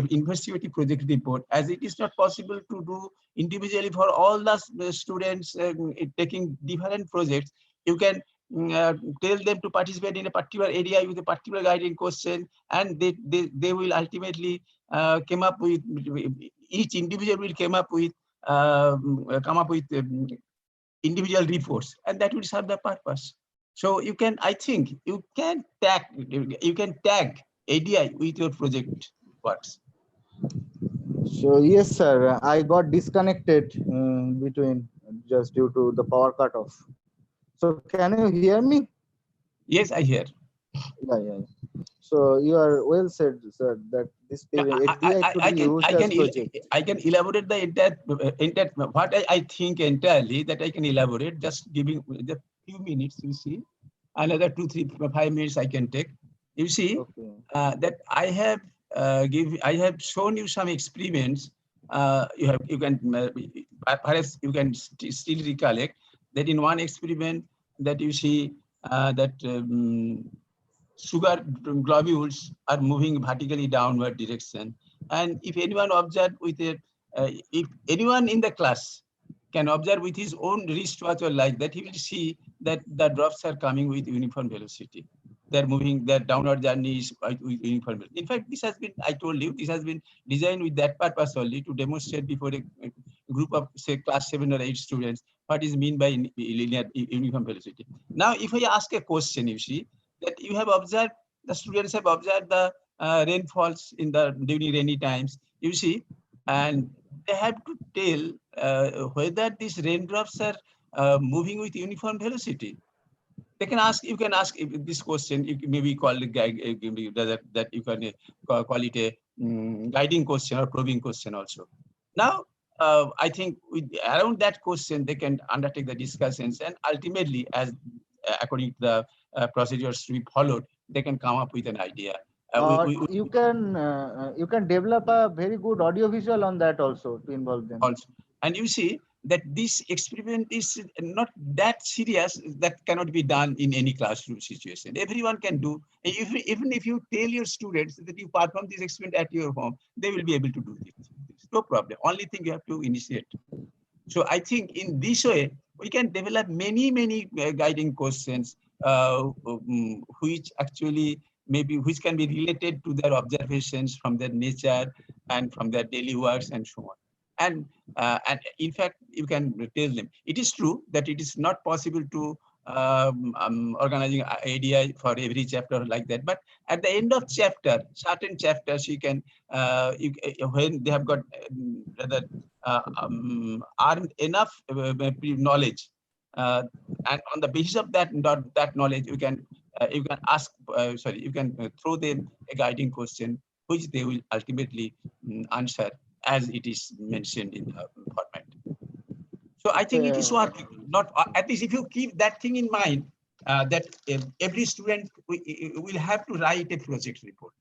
S4: investigative project report, as it is not possible to do individually for all the students taking different projects. You can tell them to participate in a particular area with a particular guiding question, and they will ultimately come up with, each individual will come up with individual reports, and that will serve the purpose. So I think you can tag ADI with your project works.
S1: So yes, sir, I got disconnected between just due to the power cut off. So can you hear me?
S4: Yes, I hear.
S1: Yeah. So you are well said, sir, that this
S4: Yeah,
S1: ADI could be used as project.
S4: I can elaborate the entire what I think entirely, that I can elaborate, just giving the few minutes. You see, another 2, 3, 5 minutes I can take. You see
S1: Okay.
S4: that I have shown you some experiments. You can perhaps you can still recollect that in one experiment that you see that sugar globules are moving vertically downward direction. And if anyone observe with it, if anyone in the class can observe with his own wristwatch or like that, he will see that the drops are coming with uniform velocity. They're moving, their downward journey is with uniform velocity. In fact, this has been, I told you, this has been designed with that purpose only, to demonstrate before a group of, say, class 7 or 8 students what is mean by linear uniform velocity. Now, if I ask a question, you see, that you have observed, the students have observed the rainfalls during rainy times, you see, and they have to tell whether these raindrops are moving with uniform velocity. They can ask, you can ask this question, you can maybe call it that you can call it a guiding question or probing question also. Now, I think around that question, they can undertake the discussions, and ultimately, as according to the procedures to be followed, they can come up with an idea.
S1: Or you can develop a very good audio visual on that also to involve them.
S4: Also, and you see that this experiment is not that serious, that cannot be done in any classroom situation. Everyone can do. Even if you tell your students that you perform this experiment at your home, they will be able to do this. no problem. Only thing you have to initiate. So I think in this way, we can develop many guiding questions, which actually maybe which can be related to their observations from their nature and from their daily works and so on. And in fact, you can tell them. It is true that it is not possible to organizing ADI for every chapter like that. But at the end of chapter, certain chapters you can, when they have got rather earned enough knowledge, and on the basis of that knowledge, you can ask, you can throw them a guiding question, which they will ultimately answer as it is mentioned in the format. So I think it is working. Not at least if you keep that thing in mind, that every student will have to write a project report.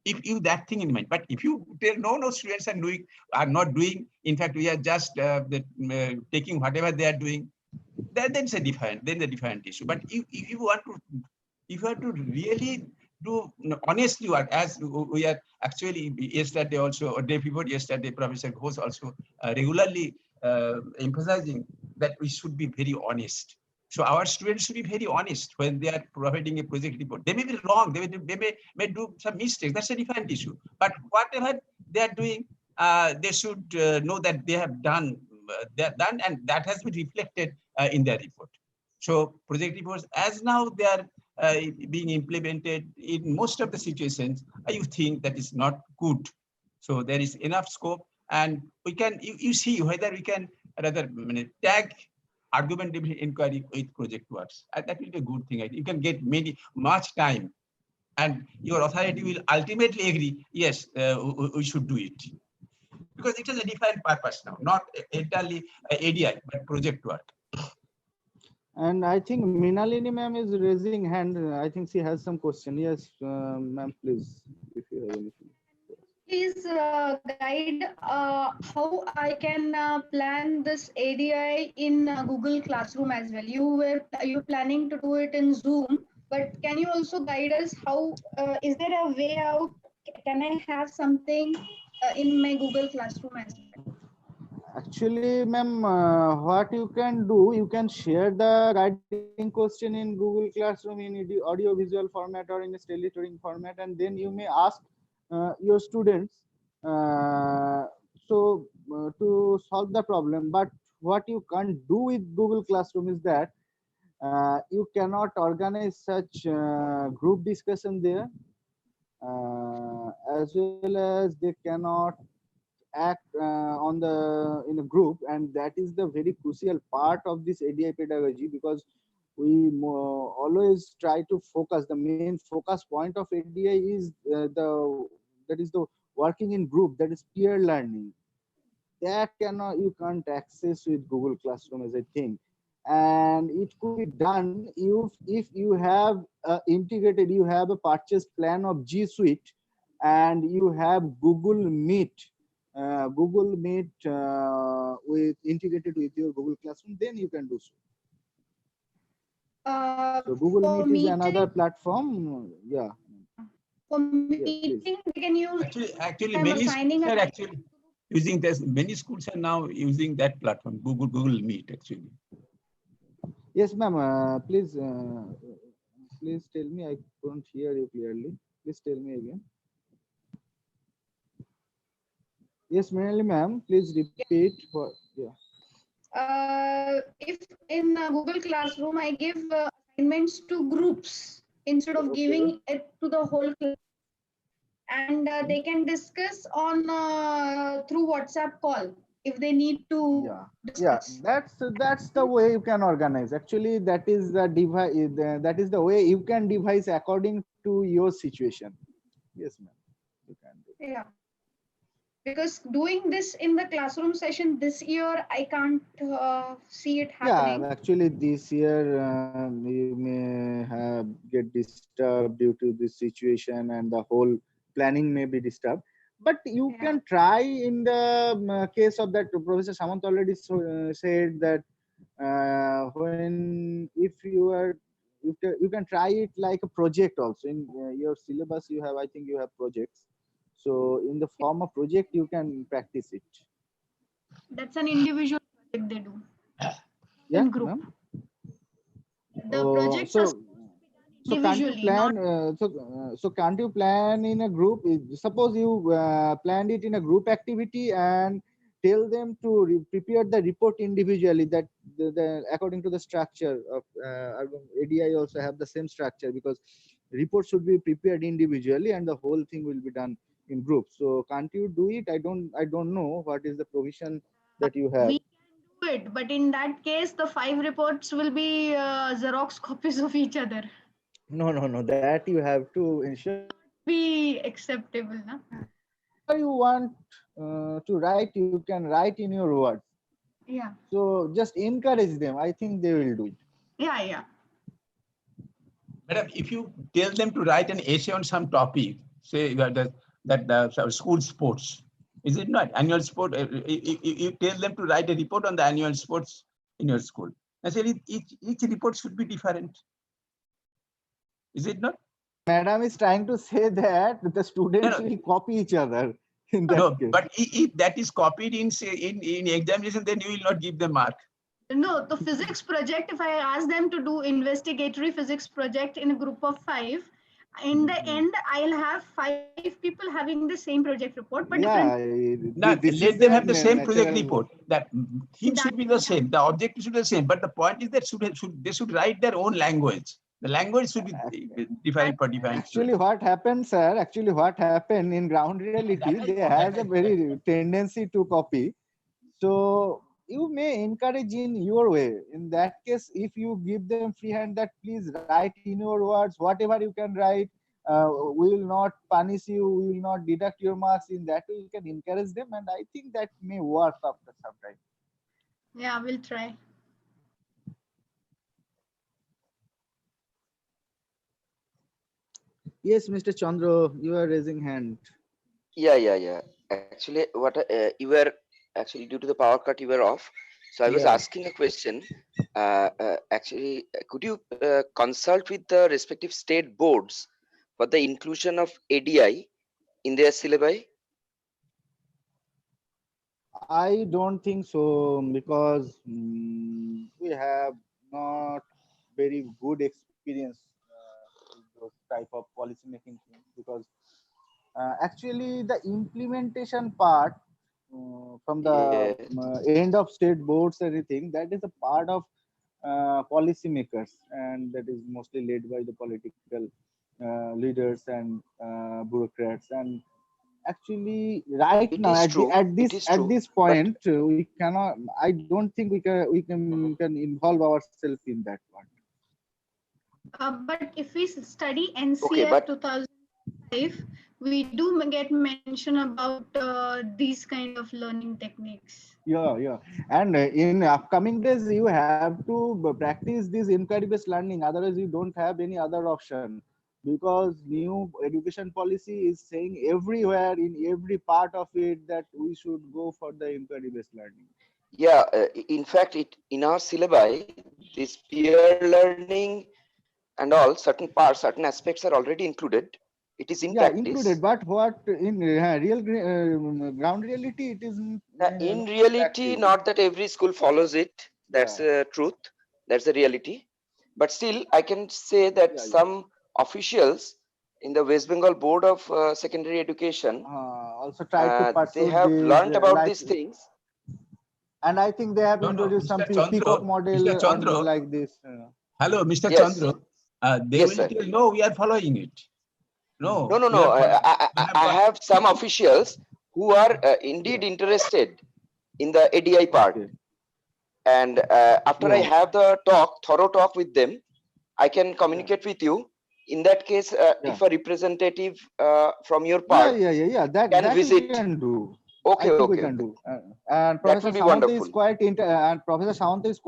S4: If you that thing in mind, but if you tell no students are not doing. In fact, we are just taking whatever they are doing. Then it's a different issue. But if you want to, if you have to really do honestly work, as we are actually yesterday also, or day before yesterday, Professor Ghosh also regularly emphasizing that we should be very honest. So our students should be very honest when they are providing a project report. They may be wrong, they may do some mistakes. That's a different issue. But whatever they are doing, they should know that they have done, and that has been reflected in their report. So project reports, as now they are being implemented in most of the situations, you think that is not good. So there is enough scope, and we can, you see whether we can rather tag argumentative inquiry with project works. And that will be a good thing. You can get much time, and your authority will ultimately agree, yes, we should do it. Because it has a defined purpose now, not entirely ADI, but project work.
S1: And I think Minalini ma'am is raising hand. I think she has some question. Yes, ma'am, please, if you have anything.
S5: Please guide how I can plan this ADI in Google Classroom as well. You're planning to do it in Zoom, but can you also guide us how is there a way out? Can I have something in my Google Classroom as well?
S1: Actually, ma'am, what you can do, you can share the guiding question in Google Classroom in audio visual format or in a storytelling format, and then you may ask your students to solve the problem. But what you can't do with Google Classroom is that you cannot organize such group discussion there, as well as they cannot act in a group, and that is the very crucial part of this ADI pedagogy, because we always try to focus. The main focus point of ADI is the working in group, that is peer learning. That you can't access with Google Classroom, as I think. And it could be done if you have integrated, you have a purchase plan of G Suite, and you have Google Meet with integrated with your Google Classroom, then you can do so. So Google
S5: For
S1: Meet is another
S5: meeting,
S1: platform. Yeah.
S5: for
S1: Yes,
S5: meeting,
S1: please.
S5: we can use.
S4: Actually,
S5: I'm
S4: many
S5: assigning
S4: schools
S5: a
S4: are
S5: time.
S4: actually using this. Many schools are now using that platform, Google Meet, actually.
S1: Yes, ma'am. Please tell me. I couldn't hear you clearly. Please tell me again. Yes, mainly, ma'am. Please repeat. What? Yeah.
S5: If in Google Classroom I give assignments to groups instead of
S1: Okay.
S5: giving it to the whole class, and they can discuss on through WhatsApp call if they need to
S1: Yeah. Yeah.
S5: discuss.
S1: That's the way you can organize. Actually, that is the device. That is the way you can devise according to your situation. Yes, ma'am. You can do.
S5: Yeah, because doing this in the classroom session this year, I can't see it
S1: Yeah,
S5: happening.
S1: actually, this year you may have get disturbed due to this situation, and the whole planning may be disturbed. But you
S5: Yeah.
S1: can try in the case of that. Professor Samant already said that when if you are you can try it like a project also in your syllabus. You have, I think, you have projects. So in the form of project, you can practice it.
S5: That's an individual project they do
S1: Yeah,
S5: in group.
S1: ma'am.
S5: The projects are
S1: So can't you
S5: individually, not
S1: plan? So can't you plan in a group? Suppose you planned it in a group activity and tell them to prepare the report individually. That according to the structure of ADI also have the same structure, because report should be prepared individually and the whole thing will be done in group. So can't you do it? I don't know what is the provision that you have.
S5: we can do it, but in that case, the 5 reports will be Xerox copies of each other.
S1: No. That you have to ensure.
S5: Be acceptable, na?
S1: Whatever you want to write, you can write in your words.
S5: Yeah,
S1: So just encourage them. I think they will do it.
S5: yeah.
S4: Madam, if you tell them to write an essay on some topic, say that school sports, is it not annual sport? You tell them to write a report on the annual sports in your school. I said each report should be different. Is it not?
S1: Madam is trying to say that the students
S4: No.
S1: will copy each other in that
S4: No,
S1: case.
S4: but if that is copied in examination, then you will not give them mark.
S5: No, the physics project, if I ask them to do investigatory physics project in a group of 5, in the end, I'll have 5 people having the same project report, but different.
S1: Yeah,
S4: Now,
S1: this is
S4: let
S1: the
S4: them have the same project
S1: natural.
S4: report. That theme should be the same. The objective should be the same. But the point is that they should write their own language. The language should be different for different.
S1: Actually, what happened, sir? Actually, what happened in ground reality? They has a very tendency to copy. So you may encourage in your way. In that case, if you give them free hand that please write in your words, whatever you can write, we will not punish you, we will not deduct your marks. In that way, you can encourage them, and I think that may work after some time.
S5: Yeah, we'll try.
S1: Yes, Mr. Chandra, you are raising hand.
S3: Yeah. Actually, what you were actually due to the power cut, you were off. So I was
S1: Yeah.
S3: asking a question. Actually, could you consult with the respective state boards for the inclusion of ADI in their syllabi?
S1: I don't think so, because we have not very good experience with those type of policy making things, because actually the implementation part from the
S3: Yes.
S1: end of state boards, everything that is a part of policy makers, and that is mostly led by the political leaders and bureaucrats. And actually right
S3: It
S1: now
S3: is
S1: at the
S3: true. It is
S1: at
S3: true.
S1: this
S3: But
S1: point we cannot, I don't think we can involve ourselves in that one.
S5: But if we study
S3: okay,
S5: NCF
S3: but
S5: 2005, we do get mention about these kind of learning techniques.
S1: Yeah. And in upcoming days you have to practice this inquiry based learning, otherwise you don't have any other option, because new education policy is saying everywhere in every part of it that we should go for the inquiry based learning.
S3: yeah, in fact, it in our syllabi, this peer learning and all certain parts, certain aspects are already included. It is in
S1: Yeah,
S3: practice.
S1: included, but what in ground reality it is
S3: In
S1: not
S3: reality,
S1: practiced.
S3: not that every school follows it. That's
S1: Yeah,
S3: the truth. That's the reality. But still, I can say that
S1: yeah.
S3: some officials in the West Bengal Board of Secondary Education,
S1: Also try to
S3: they
S1: pursue
S3: have
S1: this
S3: learnt about
S1: like,
S3: these things.
S1: and I think they have
S4: No,
S1: introduced some
S4: Mr. Chandra,
S1: peacock
S4: Mr.
S1: model on
S4: Chandra.
S1: like this.
S4: Hello, Mr.
S3: Yes,
S4: Chandra. They
S3: yes,
S4: will
S3: sir.
S4: tell, no, we are following it. No, we
S3: No.
S4: are following. We have
S3: I
S4: got
S3: have some officials who are indeed
S1: Yeah.
S3: interested in the ADI part.
S1: Okay.
S3: And after I
S1: Yeah.
S3: have the thorough talk with them, I can
S1: Yeah.
S3: communicate with you. In that case,
S1: Yeah.
S3: if a representative from your
S1: Yeah.
S3: part
S1: That
S3: can
S1: we
S3: visit,
S1: can do. I think we
S3: okay.
S1: can do. And
S3: That
S1: Professor
S3: will be
S1: Samant is
S3: wonderful.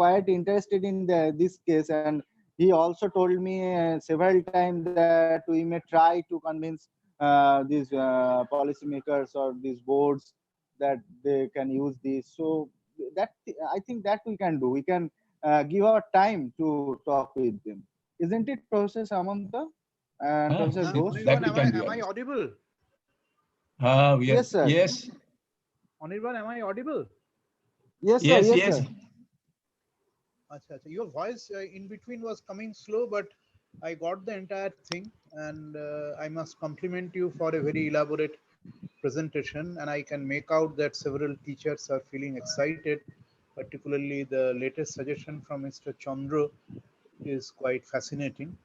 S1: quite interested in this case, and he also told me several times that we may try to convince these policymakers or these boards that they can use this. So that I think that we can do. We can give our time to talk with them, isn't it, Professor Samanta and Professor
S4: yes,
S1: Ghosh?
S4: that we can do.
S6: Am I audible?
S1: Yes, sir.
S4: Yes.
S6: Anirban, am I audible?
S1: Yes, sir.
S4: Yes.
S1: Yes,
S4: Yes.
S1: sir.
S6: Acha, acha. Your voice in between was coming slow, but I got the entire thing, and I must compliment you for a very elaborate presentation. And I can make out that several teachers are feeling excited, particularly the latest suggestion from Mr. Chandra is quite fascinating.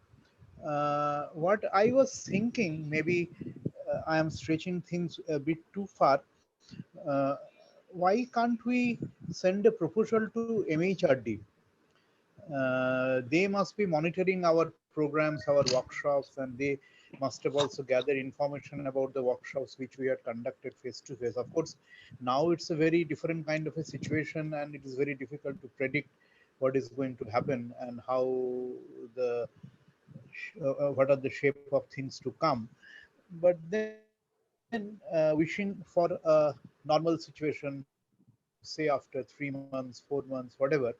S6: What I was thinking, maybe I am stretching things a bit too far. Uh, why can't we send a proposal to MHRD? They must be monitoring our programs, our workshops, and they must have also gathered information about the workshops which we had conducted face to face. Of course, now it's a very different kind of a situation, and it is very difficult to predict what is going to happen and how the what are the shape of things to come. But then wishing for a normal situation, say after 3 months, 4 months, whatever,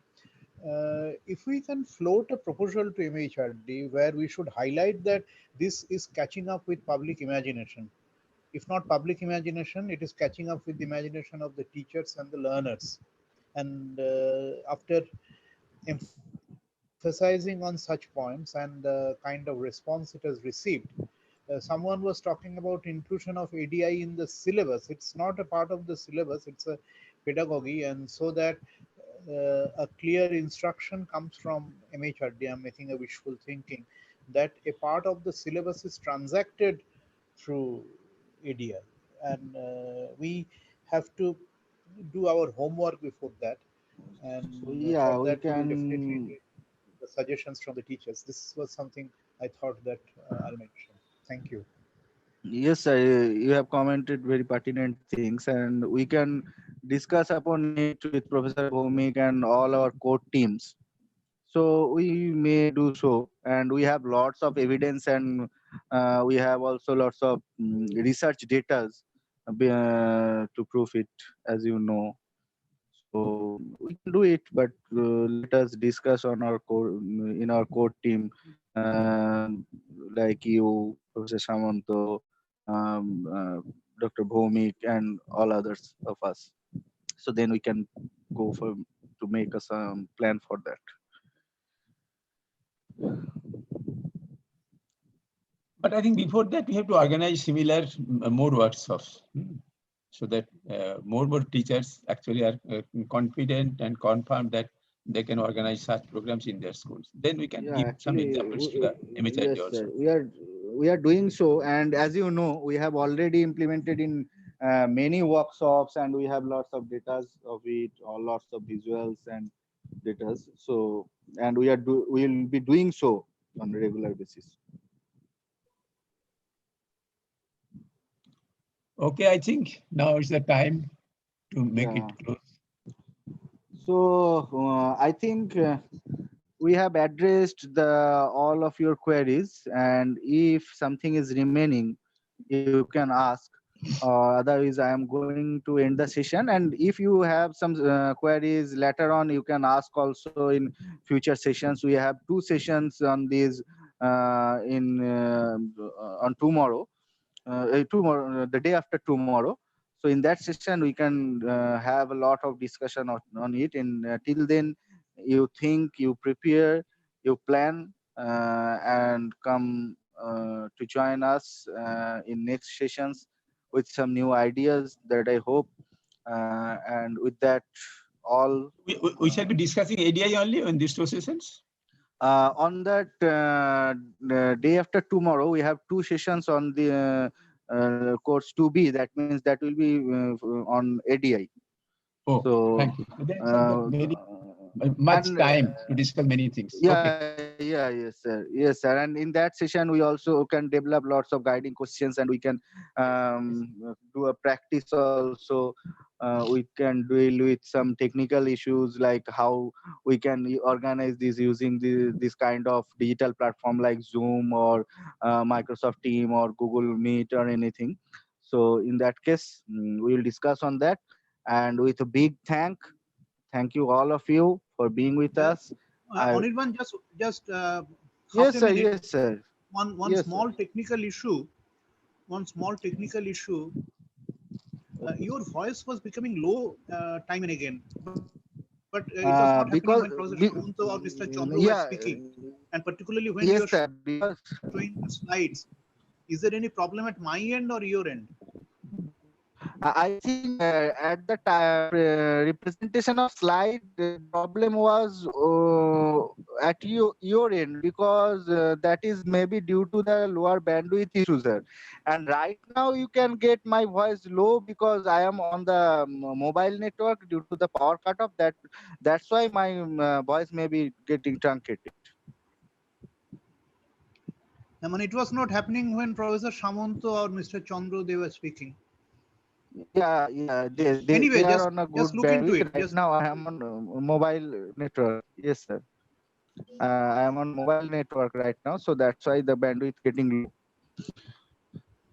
S6: if we can float a proposal to MHRD where we should highlight that this is catching up with public imagination. If not public imagination, it is catching up with the imagination of the teachers and the learners. And after emphasizing on such points and the kind of response it has received, someone was talking about inclusion of ADI in the syllabus. It's not a part of the syllabus, it's a pedagogy, and so that a clear instruction comes from MHRD. I'm making a wishful thinking that a part of the syllabus is transacted through ADI, and we have to do our homework before that.
S1: So
S6: And for
S1: yeah, we
S6: that, we will definitely
S1: can.
S6: need the suggestions from the teachers. This was something I thought that I'll mention. Thank you.
S1: Yes, sir. You have commented very pertinent things, and we can discuss upon it with Professor Bhomik and all our core teams. So we may do so, and we have lots of evidence, and we have also lots of research data to prove it, as you know. So we can do it, but let us discuss on our core in our core team, like you, Professor Samanto, Dr. Bhomik, and all others of us. So then we can go for to make us plan for that.
S4: But I think before that, we have to organize similar more workshops, so that more teachers actually are confident and confirmed that they can organize such programs in their schools. Then we can
S1: Yeah,
S4: give some
S1: actually,
S4: examples to the MHRD
S1: yes, sir.
S4: also.
S1: We are doing so, and as you know, we have already implemented in many workshops, and we have lots of data of it, or lots of visuals and data. So, and we will be doing so on a regular basis.
S4: Okay, I think now is the time to make
S1: Yeah.
S4: it close.
S1: So I think we have addressed the all of your queries, and if something is remaining, you can ask. Otherwise, I am going to end the session. And if you have some queries later on, you can ask also in future sessions. We have 2 sessions on these on tomorrow. Tomorrow, the day after tomorrow. So in that session, we can have a lot of discussion on it. And till then, you think, you prepare, you plan, and come to join us in next sessions with some new ideas that I hope. And with that, all.
S4: We shall be discussing ADI only on these 2 sessions.
S1: On that day after tomorrow, we have 2 sessions on the course 2B. That means that will be on ADI.
S4: Oh,
S1: So,
S4: thank you. That's very much
S1: and
S4: time to discuss many things.
S1: yeah, yes, sir. Yes, sir. And in that session, we also can develop lots of guiding questions, and we can do a practice also. We can deal with some technical issues like how we can organize this using this kind of digital platform like Zoom or Microsoft Team or Google Meet or anything. So in that case, we will discuss on that. And with a big thank you all of you for being with us.
S6: Anirban, just half
S1: Yes,
S6: a
S1: sir.
S6: minute.
S1: Yes, sir.
S6: One
S1: Yes, sir.
S6: small technical issue. One small technical issue. your voice was becoming low time and again, but it was not happening when Professor
S1: Because
S6: Samanto or Mr. Chandru were
S1: yeah,
S6: speaking, and particularly when you are
S1: yes
S6: showing
S1: sir,
S6: the
S1: because
S6: slides. Is there any problem at my end or your end?
S1: I think at the time representation of slide, the problem was at your end, because that is maybe due to the lower bandwidth issues, sir. And right now you can get my voice low because I am on the mobile network due to the power cut off. That's why my voice may be getting truncated.
S6: I mean, it was not happening when Professor Samanto or Mr. Chandru they were speaking.
S1: Yeah, they
S6: Anyway,
S1: are on a
S6: just
S1: good
S6: look into
S1: bandwidth.
S6: it.
S1: Right now I am on mobile network. Yes, sir. I am on mobile network right now, so that's why the bandwidth getting low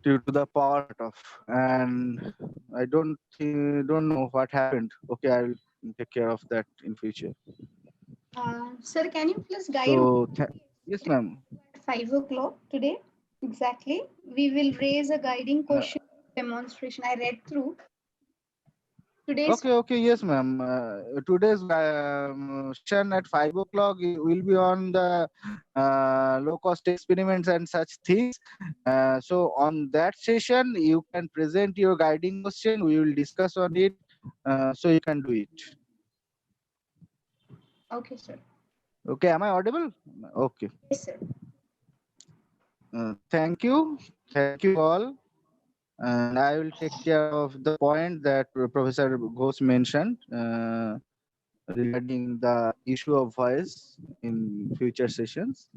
S1: due to the power cut off. And I don't know what happened. Okay, I'll take care of that in future.
S5: Sir, can you please guide
S1: So yes, ma'am.
S5: at 5 o'clock today? Exactly. We will raise a guiding
S1: Uh,
S5: question demonstration. I read through today's.
S1: okay, yes, ma'am. Today's session at 5 o'clock will be on the low cost experiments and such things. So on that session, you can present your guiding question. We will discuss on it. So you can do it.
S5: Okay, sir.
S1: Okay, am I audible? Okay.
S5: Yes, sir.
S1: Thank you all. And I will take care of the point that Professor Ghosh mentioned regarding the issue of voice in future sessions.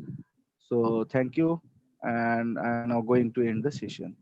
S1: So thank you, and I am now going to end the session.